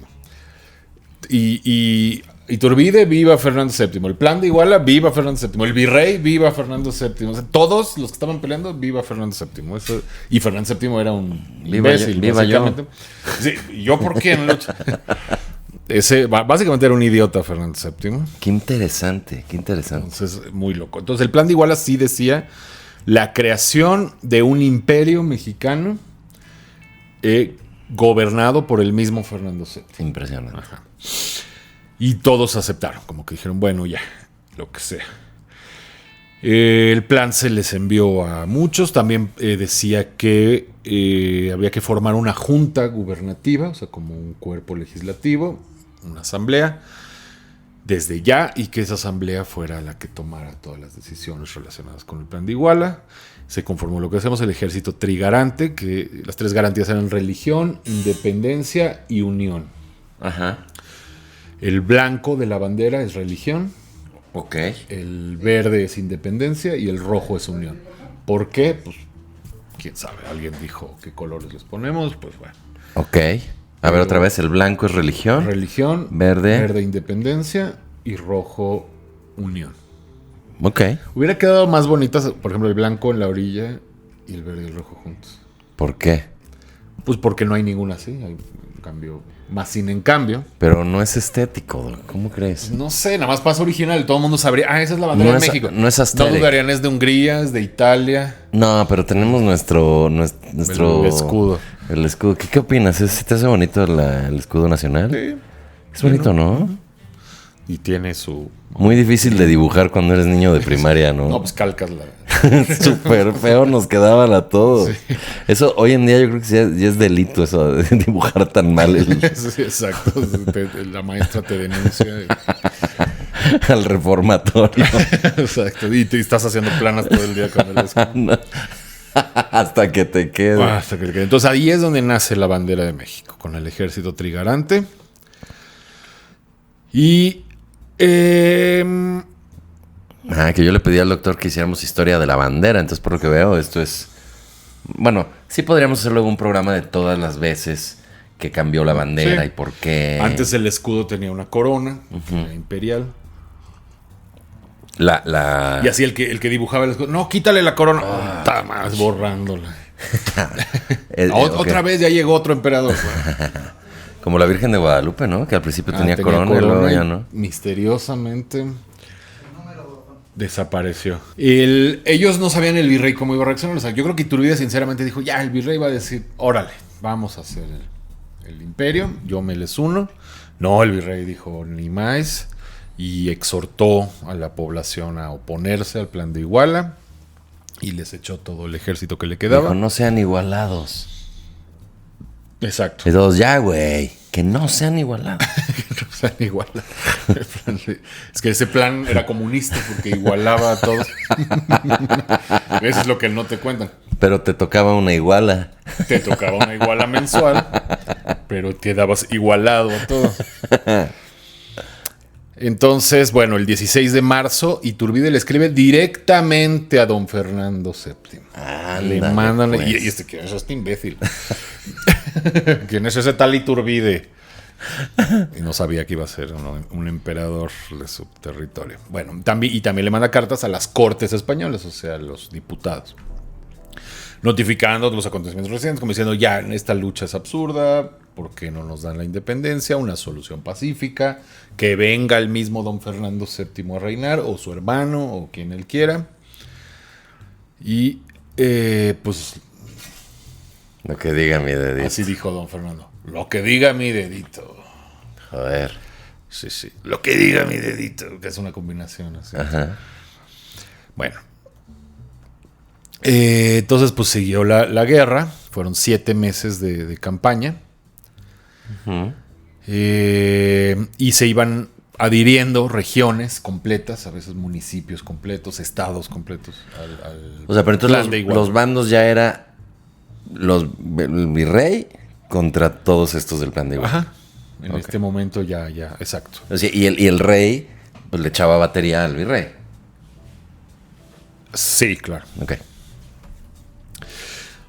C: Y Iturbide, viva Fernando VII. El plan de Iguala, viva Fernando VII. El virrey, viva Fernando VII. O sea, todos los que estaban peleando, viva Fernando VII. Eso- y Fernando VII era un imbécil,
B: viva yo.
C: básicamente. Sí, ¿y yo por qué? Básicamente era un idiota Fernando VII.
B: Qué interesante, qué interesante.
C: Entonces, muy loco. Entonces, el plan de Iguala sí decía la creación de un imperio mexicano gobernado por el mismo Fernando VII.
B: Impresionante.
C: Y todos aceptaron, como que dijeron, bueno, ya, lo que sea. El plan se les envió a muchos. También decía que había que formar una junta gubernativa, o sea, como un cuerpo legislativo, una asamblea, desde ya, y que esa asamblea fuera la que tomara todas las decisiones relacionadas con el plan de Iguala. Se conformó lo que hacemos el ejército trigarante, que las tres garantías eran religión, independencia y unión.
B: Ajá.
C: El blanco de la bandera es religión,
B: Ok.
C: el verde es independencia y el rojo es unión. ¿Por qué? Pues quién sabe, alguien dijo qué colores les ponemos, pues bueno.
B: Ok. A ver, otra vez, el blanco es religión.
C: Religión,
B: Verde.
C: independencia y rojo unión.
B: Ok.
C: Hubiera quedado más bonitas, por ejemplo, el blanco en la orilla y el verde y el rojo juntos.
B: ¿Por qué?
C: Pues porque no hay ninguna así, hay un cambio, más sin en cambio.
B: Pero no es estético, ¿cómo crees?
C: No sé, nada más pasa original, todo el mundo sabría, esa es la bandera
B: No
C: de
B: es-
C: México.
B: no es aesthetic.
C: No dudarían, es de Hungría, es de Italia.
B: No, pero tenemos nuestro
C: El escudo.
B: El escudo. ¿Qué opinas? ¿Sí te hace bonito el escudo nacional?
C: Sí.
B: Es bonito, ¿no?
C: Y tiene su...
B: Muy difícil de dibujar cuando eres niño de primaria, ¿no?
C: No, pues calcas la...
B: Súper feo nos quedaban a todos. Eso hoy en día yo creo que ya es delito eso de dibujar tan mal
C: Sí, exacto. La maestra te denuncia.
B: al reformatorio.
C: Exacto. Y te estás haciendo planas todo el día con el escudo.
B: No. Hasta que te quede.
C: Hasta que- Entonces ahí es donde nace la bandera de México, con el ejército trigarante. Y...
B: Que yo le pedí al doctor que hiciéramos historia de la bandera. Entonces, por lo que veo, esto es... Bueno, sí podríamos hacer luego un programa de todas las veces que cambió la bandera
C: Sí.
B: y por qué.
C: antes el escudo tenía una corona, era imperial.
B: La...
C: Y así el que dibujaba el escudo, no, quítale la corona. Está más borrándola.
B: ok.
C: Otra vez ya llegó otro emperador.
B: Como la Virgen de Guadalupe, ¿no? Que al principio tenía corona y luego ya no.
C: Misteriosamente desapareció. Ellos no sabían el virrey cómo iba a reaccionar. O sea, yo creo que Iturbide sinceramente dijo, ya, el virrey va a decir, órale, vamos a hacer el imperio, yo me les uno. No, el virrey dijo, ni más, y exhortó a la población a oponerse al plan de Iguala y les echó todo el ejército que le quedaba.
B: Dijo, no sean igualados.
C: Exacto.
B: Y todos, ya, güey, que no sean igualados.
C: O sea, Iguala. Es que ese plan era comunista porque igualaba a todos. Eso es lo que no te cuentan.
B: Pero te tocaba una iguala.
C: Te tocaba una iguala mensual, pero quedabas igualado a todos. Entonces, bueno, el 16 de marzo, Iturbide le escribe directamente a don Fernando VII. Le mandan...
B: pues.
C: Y ¿quién es este imbécil? ¿Quién es ese tal Iturbide? Y no sabía que iba a ser un emperador de su territorio. Bueno, también le manda cartas a las cortes españolas, o sea, a los diputados, notificando los acontecimientos recientes, como diciendo, ya, esta lucha es absurda, ¿por qué no nos dan la independencia? Una solución pacífica, que venga el mismo don Fernando VII a reinar, o su hermano, o quien él quiera. Y, pues...
B: Lo que diga mi dedito.
C: Así dijo don Fernando. Lo que diga mi dedito.
B: Joder.
C: Sí. Lo que diga mi dedito. Que es una combinación así.
B: Ajá.
C: Bueno. Entonces, pues siguió la guerra. Fueron 7 meses de campaña.
B: Uh-huh.
C: Y se iban adhiriendo regiones completas, a veces municipios completos, estados completos.
B: O sea, pero entonces los bandos ya era el virrey contra todos estos del plan de Iguala.
C: Ajá. En este momento ya, exacto.
B: O sea, y el rey pues le echaba batería al virrey.
C: Sí, claro.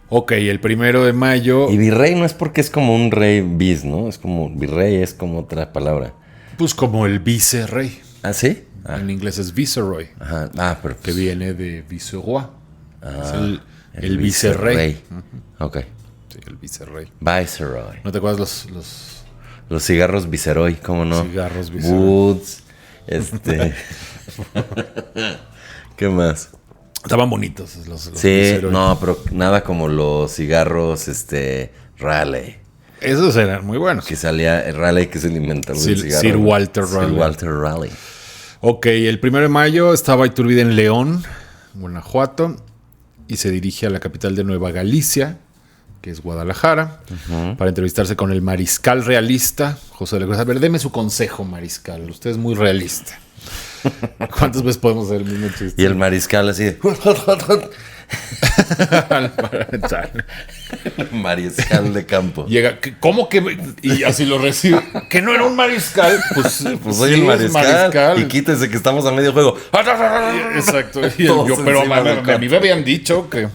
B: Ok,
C: el 1 de mayo...
B: Y virrey no es porque es como un rey bis, ¿no? Es como virrey, es como otra palabra.
C: Pues como el vicerrey.
B: ¿Ah, sí?
C: En inglés es viceroy.
B: Ajá. Pero
C: que viene de viceroy. Es el
B: vicerrey.
C: Uh-huh.
B: Ok.
C: Sí, el vicerrey.
B: Viceroy.
C: ¿No te acuerdas
B: los cigarros Viceroy? ¿Cómo no?
C: Cigarros Viceroy.
B: Woods. ¿Qué más?
C: Estaban bonitos los
B: sí,
C: Viceroy.
B: No, pero nada como los cigarros Raleigh.
C: Esos eran muy buenos.
B: Que salía Raleigh, que es el inventor del cigarro.
C: Sir Walter Raleigh.
B: Sir Walter Raleigh.
C: Ok, el 1 de mayo estaba Iturbide en León, Guanajuato, y se dirige a la capital de Nueva Galicia, que es Guadalajara, para entrevistarse con el mariscal realista, José de la Cruz. A ver, deme su consejo, mariscal. Usted es muy realista. ¿Cuántas veces podemos hacer el mismo chiste?
B: Y el mariscal así de... Mariscal de campo.
C: Llega, ¿cómo que? Y así lo recibe. ¿Que no era un mariscal? Pues
B: soy el mariscal. Y quítese que estamos a medio juego.
C: Exacto. Pero a mí me habían dicho que...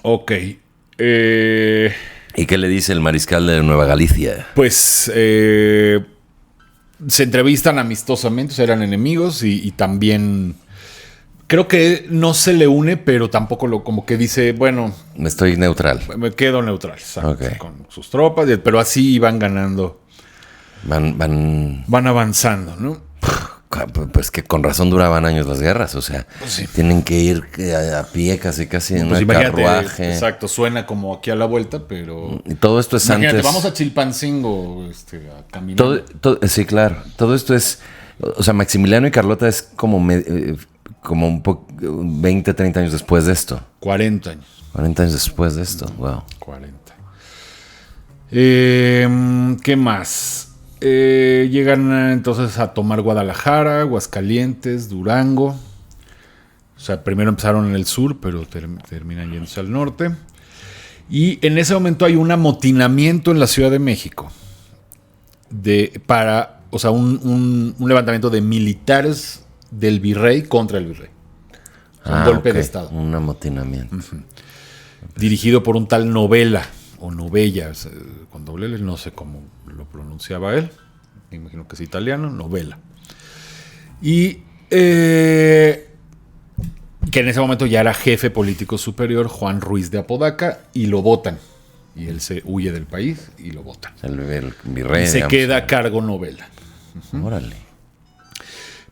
C: Ok.
B: ¿Y qué le dice el mariscal de Nueva Galicia?
C: Pues se entrevistan amistosamente, o sea, eran enemigos y también creo que no se le une, pero tampoco como que dice, bueno,
B: estoy neutral.
C: Me quedo neutral, exacto,
B: okay.
C: Con sus tropas, pero así iban ganando. Van avanzando, ¿no?
B: Pues que con razón duraban años las guerras, o sea, pues sí. Tienen que ir a pie casi en un carruaje.
C: Exacto, suena como aquí a la vuelta, pero...
B: Y todo esto es antes...
C: Vamos a Chilpancingo a caminar.
B: Sí, claro, todo esto es... O sea, Maximiliano y Carlota es como un poco 20, 30 años después de esto.
C: 40 años.
B: 40 años después de esto, wow.
C: 40. ¿Qué más? Llegan entonces a tomar Guadalajara, Aguascalientes, Durango. O sea, primero empezaron en el sur, pero terminan yéndose al norte. Y en ese momento hay un amotinamiento en la Ciudad de México. O sea, un levantamiento de militares del virrey contra el virrey. O sea, un golpe de estado.
B: Un amotinamiento.
C: Uh-huh. Dirigido por un tal Novella. O Novella, o sea, con doble L, no sé cómo lo pronunciaba él, me imagino que es italiano, Novella. Y que en ese momento ya era jefe político superior, Juan Ruiz de Apodaca, y lo votan. Y él se huye del país y lo votan.
B: El virrey.
C: Y se queda a cargo Novella.
B: Uh-huh. Órale.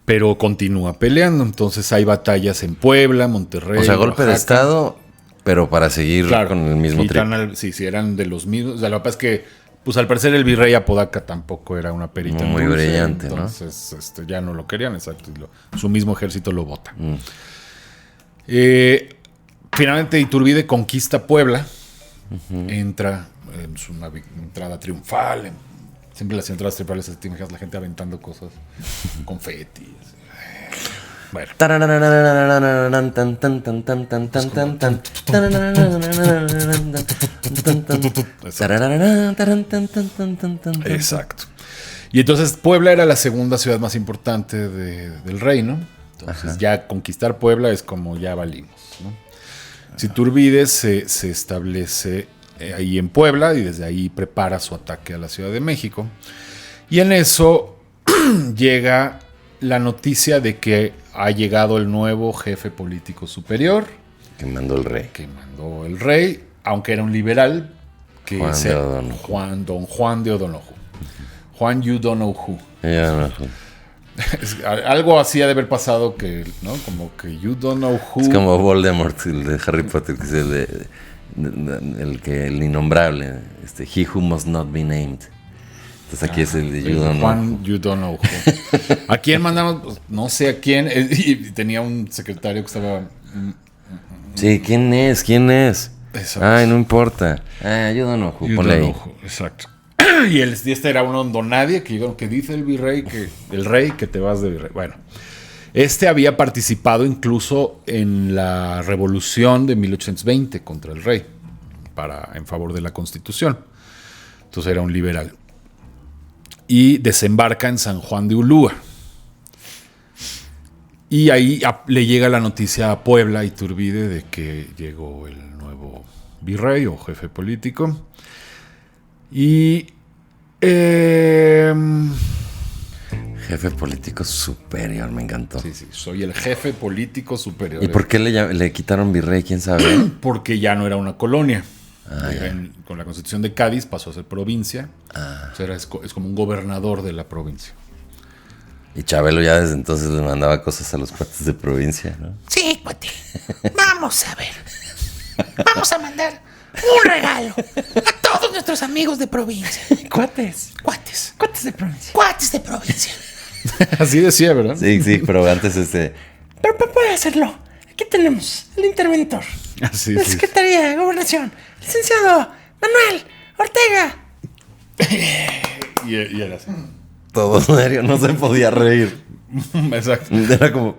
C: Pero continúa peleando, entonces hay batallas en Puebla, Monterrey,
B: o sea, golpe
C: Oaxaca.
B: De estado... Pero para seguir con el mismo trip.
C: Sí, eran de los mismos. O sea, lo que pasa es que, pues al parecer el virrey Apodaca tampoco era una perita
B: muy dulce, brillante,
C: entonces, ¿no? Ya no lo querían, exacto. Su mismo ejército lo vota. Finalmente Iturbide conquista Puebla. Uh-huh. Entra en una entrada triunfal. Siempre las entradas triunfales, te imaginas la gente aventando cosas, confeti. Bueno. Exacto. Y entonces Puebla era la segunda ciudad más importante del reino. Entonces ya conquistar Puebla es como ya valimos, ¿no? Iturbide se establece ahí en Puebla y desde ahí prepara su ataque a la Ciudad de México. Y en eso llega la noticia de que ha llegado el nuevo jefe político superior.
B: Que mandó el rey.
C: Aunque era un liberal. Que
B: Juan
C: es
B: de O'Donoghue.
C: Juan de O'Donoghue. Juan you don't know who.
B: Ya,
C: Algo así ha de haber pasado que, ¿no? Como que you don't know who.
B: es como Voldemort, el de Harry Potter, que es el innombrable, he who must not be named. Entonces aquí es el de you don't know.
C: Juan you don't know who. ¿A quién mandamos? Pues, no sé a quién. Y tenía un secretario que estaba...
B: Sí, ¿quién es?
C: Exacto.
B: Ay, no importa. You don't know who, ponle ahí.
C: Exacto. Y este era uno don nadie que dice el virrey el rey que te vas de virrey. Bueno, este había participado incluso en la revolución de 1820 contra el rey en favor de la Constitución. Entonces era un liberal. Y desembarca en San Juan de Ulúa. Y ahí le llega la noticia a Puebla, Iturbide, de que llegó el nuevo virrey o jefe político. Y
B: Jefe político superior, me encantó.
C: sí, soy el jefe político superior.
B: ¿Y por qué le quitaron virrey? ¿Quién sabe?
C: Porque ya no era una colonia. Con la Constitución de Cádiz pasó a ser provincia. O sea, es como un gobernador de la provincia.
B: Y Chabelo ya desde entonces le mandaba cosas a los cuates de provincia, ¿no?
D: Sí, cuate. Vamos a ver. Vamos a mandar un regalo a todos nuestros amigos de provincia.
B: Cuates.
D: Cuates.
B: Cuates de provincia.
D: Cuates de provincia.
C: Así decía, ¿verdad?
B: Sí, pero antes
D: Pero puede hacerlo. Aquí tenemos al interventor.
C: Así,
D: La
C: sí.
D: Secretaría de Gobernación. Licenciado Manuel Ortega.
C: Y era así.
B: todo serio, no se podía reír.
C: Exacto.
B: Era como...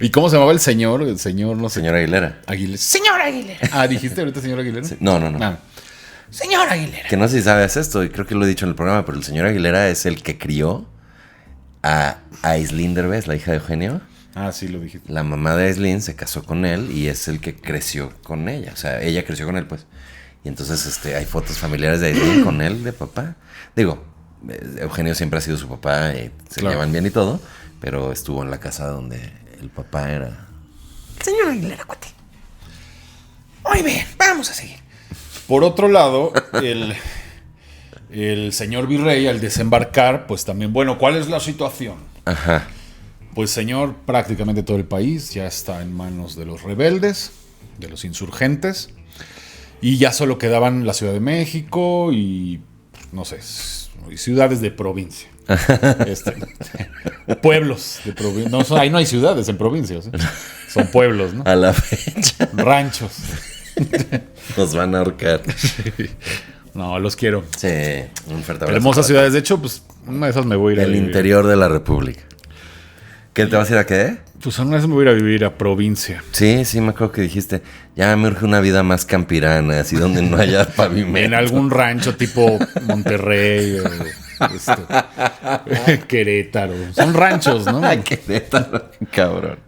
C: ¿Y cómo se llamaba el señor? El señor, no sé.
B: Señora Aguilera.
C: Aguilera.
D: Señor Aguilera.
C: Ah, ¿dijiste ahorita señor Aguilera?
B: Sí. No.
C: Ah.
D: Señor Aguilera.
B: Que no sé si sabes esto, y creo que lo he dicho en el programa, pero el señor Aguilera es el que crió a Aislinn Derbez, la hija de Eugenio.
C: Ah, sí, lo dijiste.
B: La mamá de Aislinn se casó con él y es el que creció con ella. O sea, ella creció con él, pues. Y entonces hay fotos familiares de Aislinn con él, de papá. Digo, Eugenio siempre ha sido su papá, se llevan bien y todo, pero estuvo en la casa donde el papá era...
D: Señor Aguilera, cuate. Muy bien, vamos a seguir.
C: Por otro lado, el señor virrey, al desembarcar, pues también, bueno, ¿cuál es la situación?
B: Ajá.
C: Pues, señor, prácticamente todo el país ya está en manos de los rebeldes, de los insurgentes, y ya solo quedaban la Ciudad de México y, no sé, y ciudades de provincia. Pueblos de provincia. No, ahí no hay ciudades en provincias, ¿eh? Son pueblos, ¿no?
B: A la fecha.
C: Ranchos.
B: Nos van a ahorcar.
C: No, los quiero.
B: Sí, un fuerte abrazo.
C: Hermosas ciudades. De hecho, pues, una de esas me voy a ir a
B: El
C: vivir.
B: interior de la República. ¿Qué te vas a ir a qué?
C: Pues una vez me voy a ir a vivir a provincia.
B: Sí, me acuerdo que dijiste, ya me urge una vida más campirana, así donde no haya pavimento.
C: En algún rancho tipo Monterrey o Querétaro. Son ranchos, ¿no?
B: Ay, Querétaro, cabrón.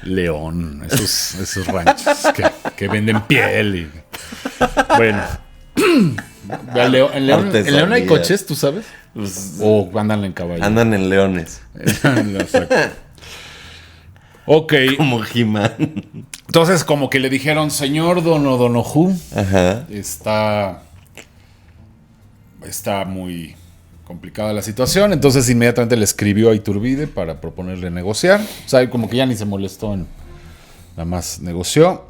C: León, esos ranchos que venden piel y... Bueno. En León hay coches, ¿tú sabes? O andan en caballo.
B: Andan en leones.
C: Ok.
B: Como He-Man.
C: Entonces, como que le dijeron, señor Don O'Donoghue,
B: Ajá.
C: está muy complicada la situación. Entonces, inmediatamente le escribió a Iturbide para proponerle negociar. O sea, como que ya ni se molestó, nada más negoció.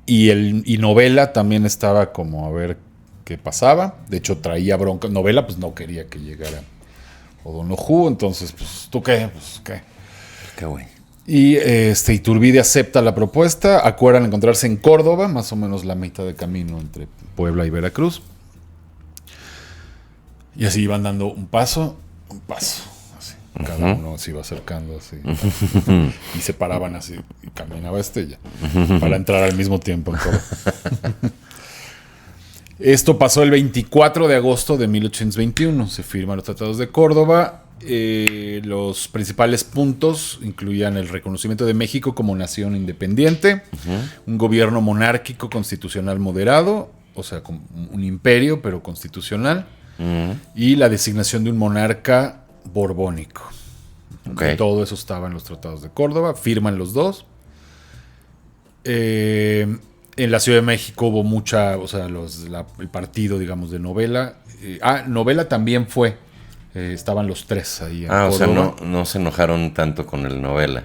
C: Y Novela también estaba como a ver qué pasaba. De hecho, traía bronca. Novela, pues no quería que llegara O'Donoghue. Entonces, pues, ¿tú qué? Pues, ¿qué?
B: Qué güey.
C: Y Iturbide acepta la propuesta. Acuerdan encontrarse en Córdoba, más o menos la mitad de camino entre Puebla y Veracruz. Y así iban dando un paso. Así. Cada uno se iba acercando así. Y se paraban así. Y caminaba ya. Para entrar al mismo tiempo en Córdoba. Esto pasó el 24 de agosto de 1821. Se firman los tratados de Córdoba. Los principales puntos incluían el reconocimiento de México como nación independiente, un gobierno monárquico constitucional moderado, o sea, como un imperio pero constitucional, y la designación de un monarca borbónico.
B: Okay.
C: Todo eso estaba en los tratados de Córdoba, firman los dos. En la Ciudad de México hubo mucha, o sea, el partido, digamos, de Novela. Novela también fue. Estaban los tres ahí.
B: O sea, no se enojaron tanto con el Novela.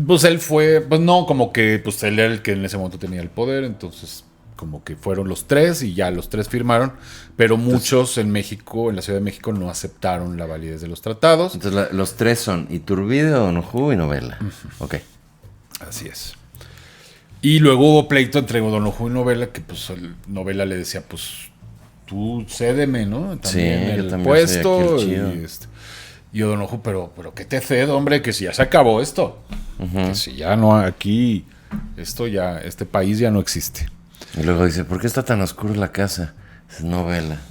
C: Pues él fue, pues no, como que pues él era el que en ese momento tenía el poder, entonces como que fueron los tres y ya los tres firmaron, pero muchos en México, en la Ciudad de México, no aceptaron la validez de los tratados.
B: Entonces los tres son Iturbide, Donojú y Novela. Ok.
C: Así es. Y luego hubo pleito entre Donojú y Novela, que pues Novela le decía, pues tú cédeme, ¿no? También
B: yo
C: el
B: también
C: puesto.
B: soy aquí el chido.
C: Y Donojú, pero ¿qué te cedo, hombre? Que si ya se acabó esto. Que si ya no aquí, este país ya no existe.
B: Y luego dice, ¿por qué está tan oscura la casa? Es Novela.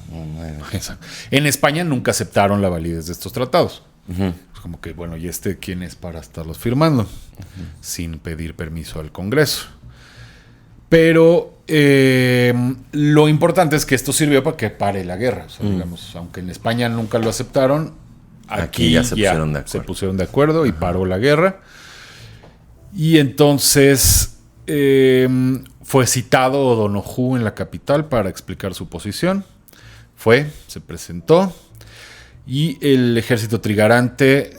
C: En España nunca aceptaron la validez de estos tratados. Es como que, bueno, ¿y quién es para estarlos firmando? Sin pedir permiso al Congreso. Pero lo importante es que esto sirvió para que pare la guerra. O sea, digamos, aunque en España nunca lo aceptaron, aquí ya se pusieron de acuerdo y paró la guerra. Y entonces fue citado Donojú en la capital para explicar su posición. Se presentó y el ejército trigarante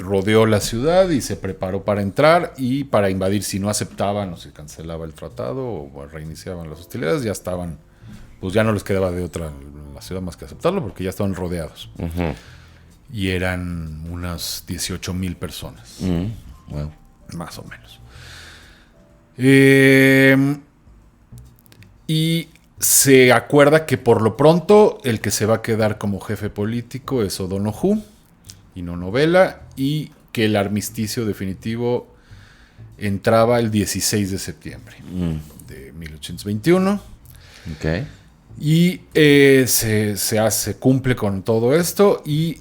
C: rodeó la ciudad y se preparó para entrar y para invadir. Si no aceptaban o se cancelaba el tratado o reiniciaban las hostilidades, ya estaban, pues ya no les quedaba de otra en la ciudad más que aceptarlo porque ya estaban rodeados. Y eran unas 18,000 personas.
B: Wow.
C: Más o menos. Y se acuerda que por lo pronto el que se va a quedar como jefe político es O'Donoghue y no Novela, y que el armisticio definitivo entraba el 16 de septiembre de 1821.
B: Okay.
C: Y se cumple con todo esto y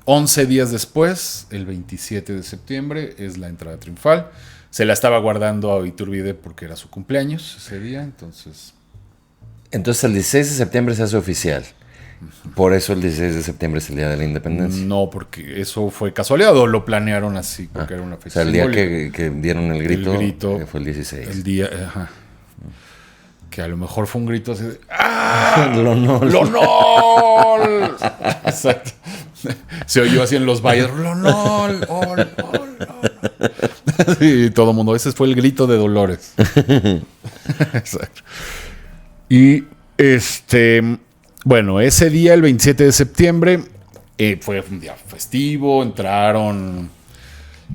C: 11 días después, el 27 de septiembre, es la entrada triunfal. Se la estaba guardando a Iturbide porque era su cumpleaños ese día, entonces
B: el 16 de septiembre se hace oficial. Por eso el 16 de septiembre es el Día de la Independencia.
C: No, porque eso fue casualidad o lo planearon así, porque era una fecha.
B: O sea, el día que dieron el grito fue el 16.
C: El día, que a lo mejor fue un grito así de ¡ah!
B: ¡Lonol!
C: ¡Lonol! Exacto. Se oyó así en los valles, ¡Lonol! ¡Ol! Y todo el mundo, ese fue el grito de Dolores. Exacto. Y bueno, ese día, el 27 de septiembre, fue un día festivo, entraron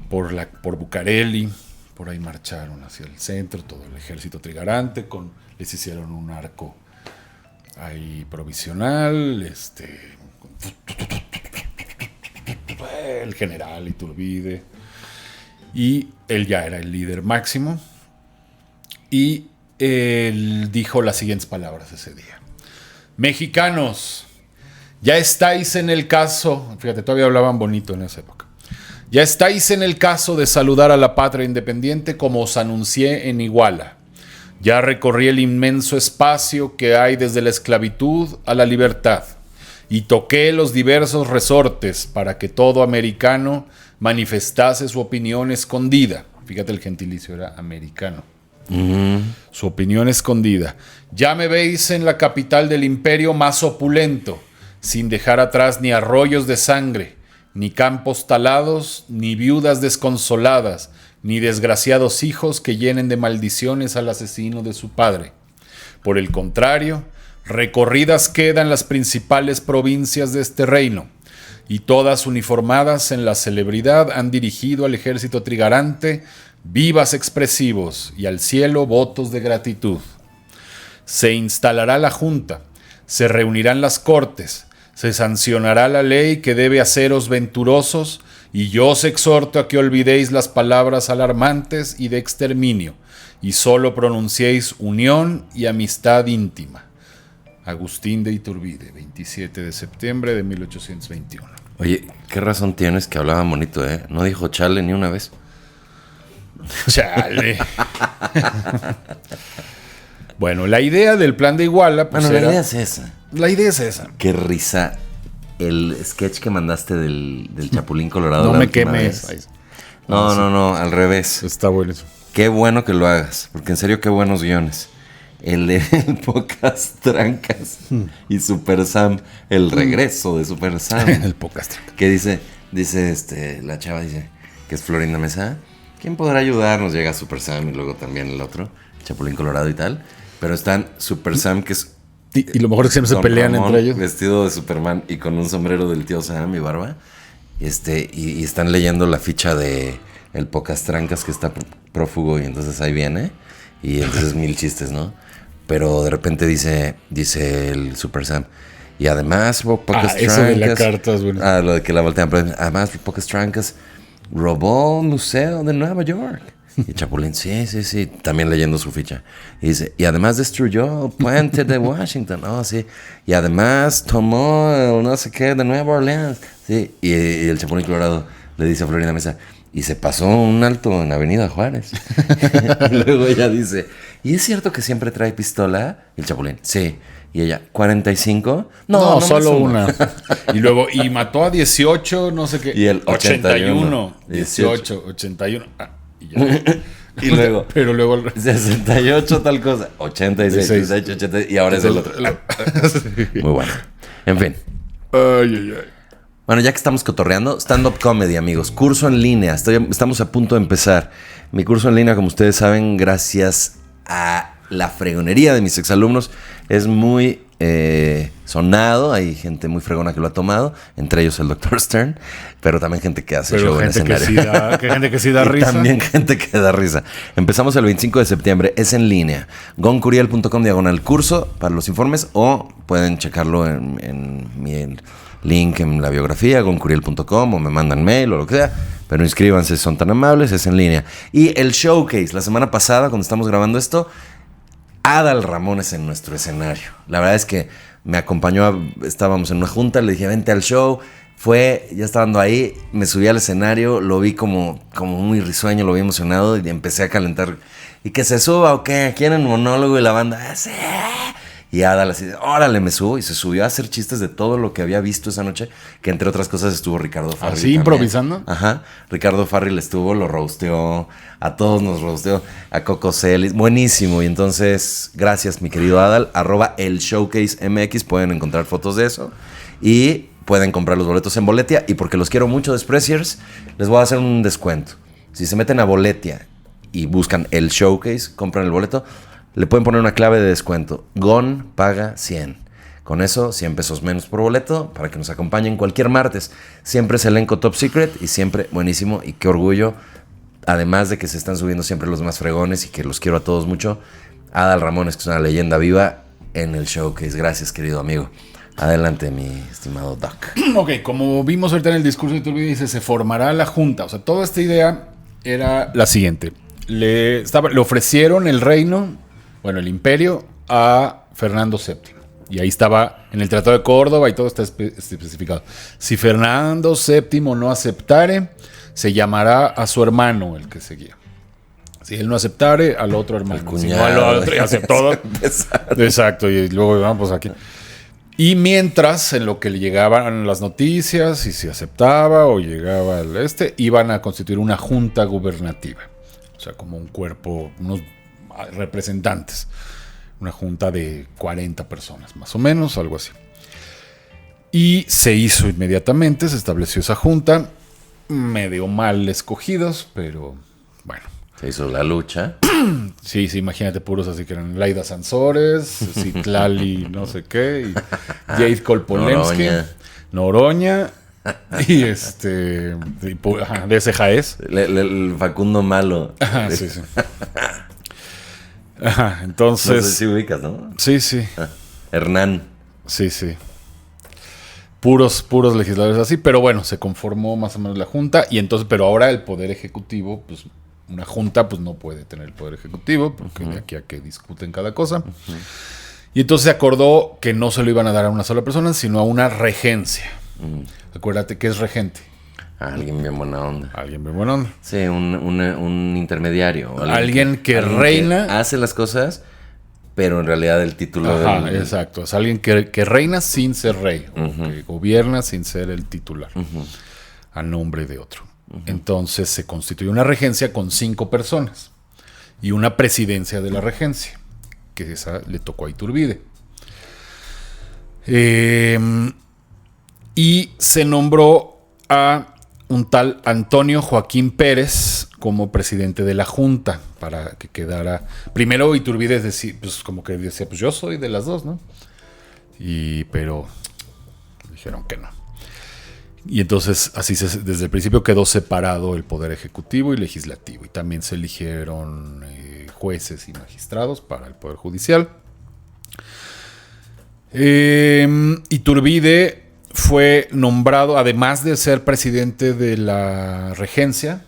C: por Bucareli, por ahí marcharon hacia el centro, todo el ejército trigarante, les hicieron un arco ahí provisional, el general Iturbide, y él ya era el líder máximo, y él dijo las siguientes palabras ese día: mexicanos, ya estáis en el caso, fíjate, todavía hablaban bonito en esa época, ya estáis en el caso de saludar a la patria independiente como os anuncié en Iguala. Ya recorrí el inmenso espacio que hay desde la esclavitud a la libertad y toqué los diversos resortes para que todo americano manifestase su opinión escondida. Fíjate, el gentilicio era americano. Su opinión escondida. Ya me veis en la capital del imperio más opulento, sin dejar atrás ni arroyos de sangre, ni campos talados, ni viudas desconsoladas, ni desgraciados hijos que llenen de maldiciones al asesino de su padre. Por el contrario, recorridas quedan las principales provincias de este reino, y todas uniformadas en la celebridad han dirigido al ejército trigarante vivas expresivos y al cielo votos de gratitud. Se instalará la junta, se reunirán las cortes, se sancionará la ley que debe haceros venturosos, y yo os exhorto a que olvidéis las palabras alarmantes y de exterminio, y solo pronunciéis unión y amistad íntima. Agustín de Iturbide, 27 de septiembre de 1821.
B: Oye, ¿qué razón tienes que hablaba bonito, eh? No dijo chale ni una vez.
C: Chale. Bueno, la idea del plan de Iguala, pues
B: Bueno, la
C: era...
B: idea es esa.
C: La idea es esa.
B: Qué risa. El sketch que mandaste del Chapulín Colorado.
C: No
B: la
C: me
B: última
C: quemes.
B: vez. No, al revés.
C: Está bueno eso.
B: Qué bueno que lo hagas, porque en serio, qué buenos guiones. El de Pocas Trancas y Super Sam, el regreso de Super Sam.
C: El podcast.
B: Que dice, la chava dice, que es Florinda Mesa. ¿Quién podrá ayudarnos? Llega Super Sam y luego también el otro, Chapulín Colorado y tal. Pero están Super Sam, que es...
C: Y lo mejor es que siempre se
B: Don
C: pelean
B: Ramón,
C: entre ellos.
B: vestido de Superman y con un sombrero del tío Sam y barba. Y están leyendo la ficha de el Pocas Trancas, que está prófugo, y entonces ahí viene. Y entonces mil chistes, ¿no? Pero de repente dice el Super Sam. Y además, Pocas Trancas.
C: Eso de la carta es bueno.
B: Lo de que la voltean. Pero además, Pocas Trancas robó un museo de Nueva York. Y Chapulín, sí. También leyendo su ficha. Y dice, y además destruyó el puente de Washington. Oh, sí. Y además tomó el no sé qué de Nueva Orleans. Sí. Y el Chapulín Colorado le dice a Florinda Mesa, y se pasó un alto en Avenida Juárez. Y luego ella dice, ¿y es cierto que siempre trae pistola? Y el Chapulín, sí. Y ella, ¿45?
C: No, solo una. Y luego, y mató a 18, no sé qué.
B: Y el 81.
C: 18, 81. Y ya.
B: Y luego,
C: Pero luego
B: 68 tal cosa, 86, 68, 80, y ahora es el otro. Muy bueno. En fin.
C: Ay.
B: Bueno, ya que estamos cotorreando, stand-up comedy, amigos. Curso en línea. Estamos a punto de empezar. Mi curso en línea, como ustedes saben, gracias a la fregonería de mis exalumnos, es muy sonado. Hay gente muy fregona que lo ha tomado, entre ellos el Dr. Stern, pero también gente que hace show en escenario.
C: Gente que sí da
B: Y
C: risa.
B: también gente que da risa. Empezamos el 25 de septiembre, es en línea. goncuriel.com/curso para los informes, o pueden checarlo en mi link en la biografía, goncuriel.com, o me mandan mail o lo que sea. Pero inscríbanse, son tan amables, es en línea. Y el showcase, la semana pasada, cuando estamos grabando esto, Adal Ramones en nuestro escenario. La verdad es que me acompañó, estábamos en una junta, le dije, vente al show. Ya estando ahí, me subí al escenario, lo vi como muy risueño, lo vi emocionado y empecé a calentar. ¿Y que se suba o qué? ¿Quieren monólogo? Y la banda, ¡sí! Y Adal así, órale, me subo. Y se subió a hacer chistes de todo lo que había visto esa noche, que entre otras cosas estuvo Ricardo Farril.
C: ¿Así improvisando?
B: Ajá. Ricardo Farril estuvo, lo roasteó, a todos nos roasteó, a Coco Celis, buenísimo. Y entonces, gracias mi querido Adal, @elshowcasemx, pueden encontrar fotos de eso. Y pueden comprar los boletos en Boletia. Y porque los quiero mucho, Despreciers, les voy a hacer un descuento. Si se meten a Boletia y buscan el Showcase, compran el boleto, le pueden poner una clave de descuento. GON paga 100. Con eso, 100 pesos menos por boleto para que nos acompañen cualquier martes. Siempre es elenco Top Secret y siempre buenísimo. Y qué orgullo. Además de que se están subiendo siempre los más fregones y que los quiero a todos mucho. Adal Ramones, que es una leyenda viva en el Showcase. Gracias, querido amigo. Adelante, mi estimado Doc.
C: Ok, como vimos ahorita en el discurso de Iturbide, dice, se formará la junta. O sea, toda esta idea era la siguiente. Le ofrecieron el reino, el imperio, a Fernando VII. Y ahí estaba en el Tratado de Córdoba y todo está especificado. Si Fernando VII no aceptare, se llamará a su hermano, el que seguía. Si él no aceptare, al otro hermano.
B: El cuñado.
C: Si no, al otro, y aceptó. Exacto, y luego vamos aquí. Y mientras, en lo que le llegaban las noticias, y si aceptaba o llegaba iban a constituir una junta gubernativa. O sea, como un cuerpo, unos representantes. Una junta de 40 personas, más o menos, algo así. Y se hizo inmediatamente, se estableció esa junta, medio mal escogidos, pero bueno.
B: Se hizo la lucha.
C: Sí, imagínate, puros así que eran Laida Sansores, Citlali no sé qué, y Jade Kolpolemsky, Noroña y de ese Jaez.
B: El Facundo Malo.
C: Ajá, sí. Ajá, entonces...
B: No sé si ubicas, ¿no?
C: Sí.
B: Hernán.
C: Sí. Puros legisladores así, pero bueno, se conformó más o menos la junta y entonces, pero ahora el poder ejecutivo, pues una junta pues no puede tener el poder ejecutivo, porque de aquí a que discuten cada cosa. Y entonces se acordó que no se lo iban a dar a una sola persona, sino a una regencia. Acuérdate que es regente.
B: Alguien bien buena onda.
C: Alguien bien buena onda.
B: Sí, un intermediario.
C: Alguien que reina.
B: Que hace las cosas, pero en realidad el título
C: Exacto. Es alguien que reina sin ser rey. O que gobierna sin ser el titular. A nombre de otro. Entonces se constituye una regencia con 5 personas. Y una presidencia de la regencia. Que esa le tocó a Iturbide. Y se nombró a un tal Antonio Joaquín Pérez como presidente de la Junta para que quedara. Primero Iturbide pues como que decía, pues yo soy de las dos, ¿no? Pero dijeron que no. Y entonces así desde el principio quedó separado el poder ejecutivo y legislativo. Y también se eligieron jueces y magistrados para el poder judicial. Iturbide fue nombrado, además de ser presidente de la regencia,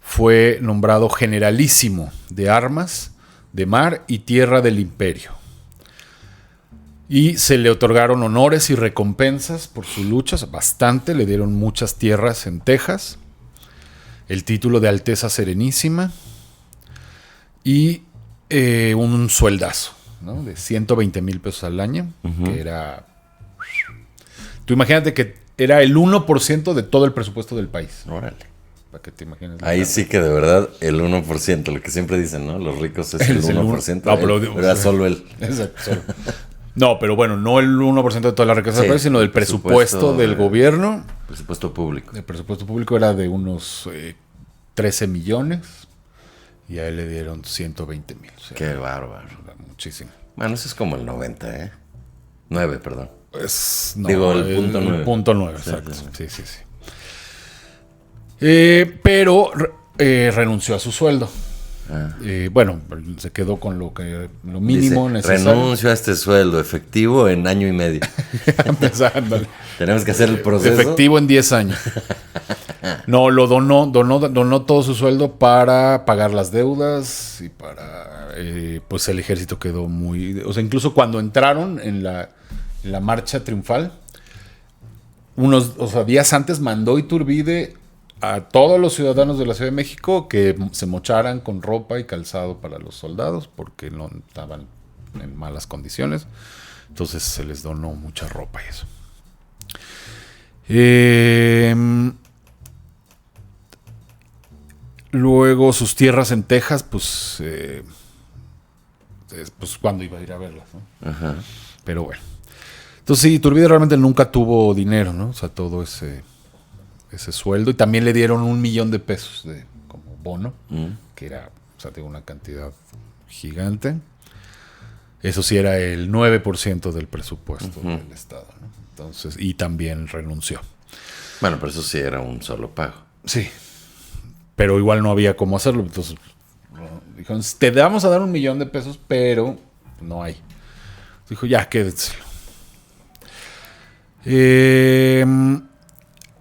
C: fue nombrado generalísimo de armas, de mar y tierra del imperio. Y se le otorgaron honores y recompensas por sus luchas, bastante, le dieron muchas tierras en Texas, el título de Alteza Serenísima y un sueldazo, ¿no? De 120,000 pesos al año, que era... Tú imagínate que era el 1% de todo el presupuesto del país.
B: Órale.
C: Para que te imagines.
B: Ahí sí que de verdad el 1%, lo que siempre dicen, ¿no? Los ricos es el 1%.
C: No, pero
B: era solo él.
C: Exacto, solo. No, pero bueno, no el 1% de toda la riqueza del país, sino del presupuesto del gobierno.
B: Presupuesto público.
C: El presupuesto público era de unos 13 millones y a él le dieron 120,000. O sea,
B: qué bárbaro.
C: Muchísimo.
B: Bueno, eso es como el 90, ¿eh? 9, perdón.
C: Digo,
B: el punto 9.
C: El punto 9, exacto. Sí. Pero renunció a su sueldo. Bueno, se quedó con lo mínimo necesario.
B: Renuncio a este sueldo efectivo en año y medio. Tenemos que hacer el proceso.
C: Efectivo en 10 años. No, lo donó todo su sueldo para pagar las deudas y para... pues el ejército quedó muy... O sea, incluso cuando entraron en la marcha triunfal, días antes mandó Iturbide a todos los ciudadanos de la Ciudad de México que se mocharan con ropa y calzado para los soldados porque no estaban en malas condiciones. Entonces se les donó mucha ropa y eso. Luego sus tierras en Texas, pues cuando iba a ir a verlas, ¿no? Ajá. Pero bueno. Entonces sí, Iturbide realmente nunca tuvo dinero, ¿no? O sea, todo ese sueldo. Y también le dieron 1,000,000 de pesos como bono, que era, o sea, tengo una cantidad gigante. Eso sí era el 9% del presupuesto del Estado, ¿no? Entonces, y también renunció.
B: Bueno, pero eso sí era un solo pago.
C: Sí. Pero igual no había cómo hacerlo. Entonces, dijeron, te vamos a dar 1,000,000 de pesos, pero no hay. Dijo, ya, quédenselo.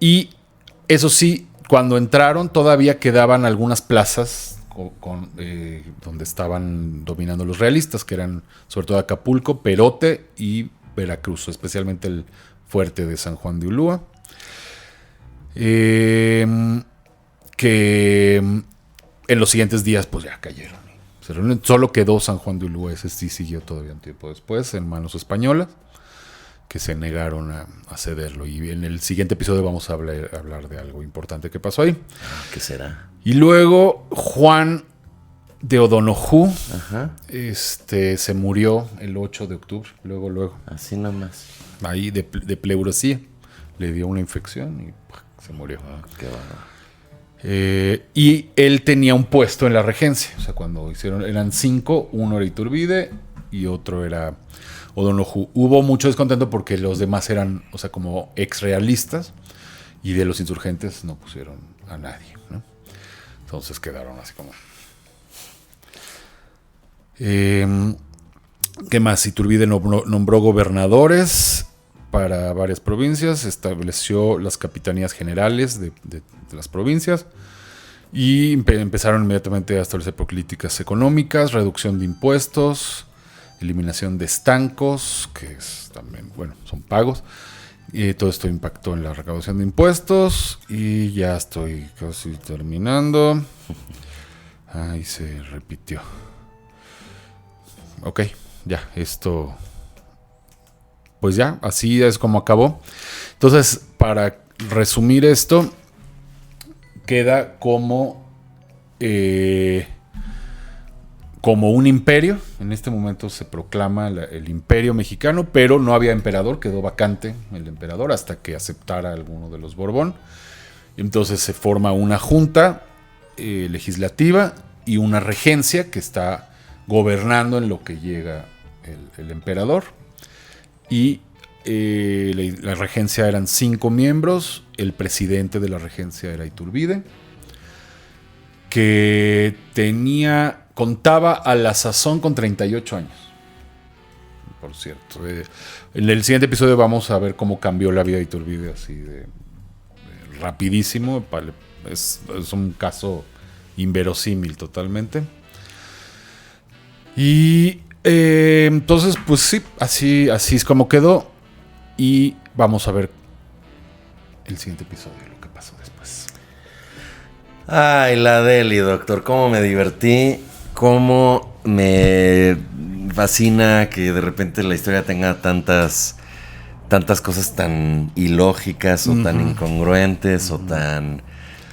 C: Y eso sí, cuando entraron todavía quedaban algunas plazas donde estaban dominando los realistas, que eran sobre todo Acapulco, Perote y Veracruz, especialmente el fuerte de San Juan de Ulúa. Que en los siguientes días pues ya cayeron. Solo quedó San Juan de Ulúa, ese sí siguió todavía un tiempo después en manos españolas, que se negaron a cederlo. Y en el siguiente episodio vamos a hablar de algo importante que pasó ahí.
B: ¿Qué será?
C: Y luego Juan de O'Donoghue se murió el 8 de octubre. Luego.
B: Así nomás.
C: Ahí de pleuresía. Le dio una infección y se murió.
B: Qué bárbaro.
C: Y él tenía un puesto en la regencia. O sea, cuando eran 5, uno era Iturbide y otro era O'Donoghue. Hubo mucho descontento porque los demás eran, o sea, como exrealistas, y de los insurgentes no pusieron a nadie, ¿no? Entonces quedaron así como... ¿Qué más? Iturbide nombró gobernadores para varias provincias, estableció las capitanías generales de las provincias Y empezaron inmediatamente a establecer políticas económicas, reducción de impuestos, eliminación de estancos, que es también, bueno, son pagos. Y todo esto impactó en la recaudación de impuestos. Y ya estoy casi terminando. Ahí se repitió. Ok, ya, esto... Pues ya, así es como acabó. Entonces, para resumir esto, queda como un imperio. En este momento se proclama el imperio mexicano, pero no había emperador, quedó vacante el emperador hasta que aceptara alguno de los Borbón. Entonces se forma una junta legislativa y una regencia que está gobernando en lo que llega el emperador. Y la regencia eran 5 miembros. El presidente de la regencia era Iturbide, que contaba a la sazón con 38 años. Por cierto. En el siguiente episodio vamos a ver cómo cambió la vida de Iturbide así de rapidísimo. Es un caso inverosímil totalmente. Y entonces, pues sí, así es como quedó. Y vamos a ver el siguiente episodio, lo que pasó después.
B: Ay, la Deli, doctor. Cómo me divertí. Cómo me fascina que de repente la historia tenga tantas cosas tan ilógicas o tan incongruentes o tan...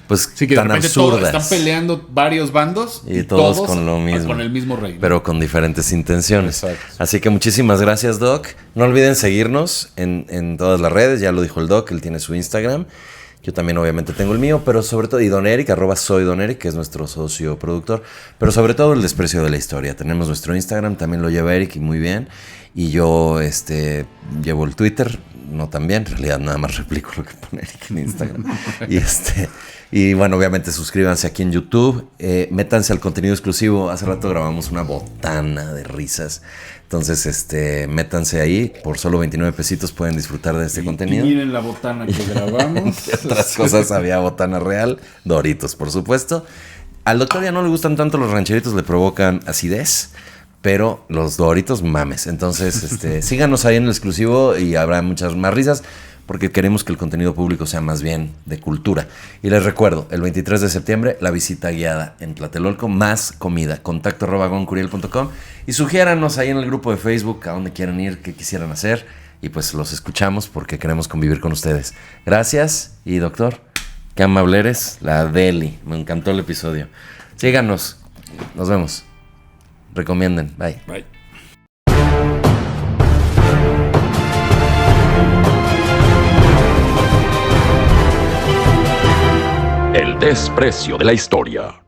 B: Pues
C: sí, que
B: tan
C: de repente
B: absurdas.
C: Están peleando varios bandos
B: y todos con lo mismo.
C: Con el mismo rey, ¿no?
B: Pero con diferentes intenciones.
C: Exacto.
B: Así que muchísimas gracias, Doc. No olviden seguirnos en todas las redes. Ya lo dijo el Doc, él tiene su Instagram. Yo también obviamente tengo el mío, pero sobre todo, y Don Eric, @soydoneric, que es nuestro socio productor. Pero sobre todo el desprecio de la historia. Tenemos nuestro Instagram, también lo lleva Eric y muy bien. Y yo llevo el Twitter, no tan bien, en realidad nada más replico lo que pone Eric en Instagram. Y bueno, obviamente suscríbanse aquí en YouTube, métanse al contenido exclusivo. Hace rato grabamos una botana de risas. Entonces, métanse ahí, por solo 29 pesitos pueden disfrutar de este contenido.
C: Y miren la botana que grabamos.
B: Otras cosas, había botana real, Doritos, por supuesto. Al doctor ya no le gustan tanto los rancheritos, le provocan acidez. Pero los Doritos, mames. Entonces, síganos ahí en el exclusivo y habrá muchas más risas porque queremos que el contenido público sea más bien de cultura. Y les recuerdo, el 23 de septiembre, la visita guiada en Tlatelolco, más comida. contacto@goncuriel.com y sugiéranos ahí en el grupo de Facebook a dónde quieran ir, qué quisieran hacer. Y pues los escuchamos porque queremos convivir con ustedes. Gracias y doctor, qué amable eres. La Deli, me encantó el episodio. Síganos, nos vemos. Recomienden. Bye.
C: Bye.
A: El desprecio de la historia.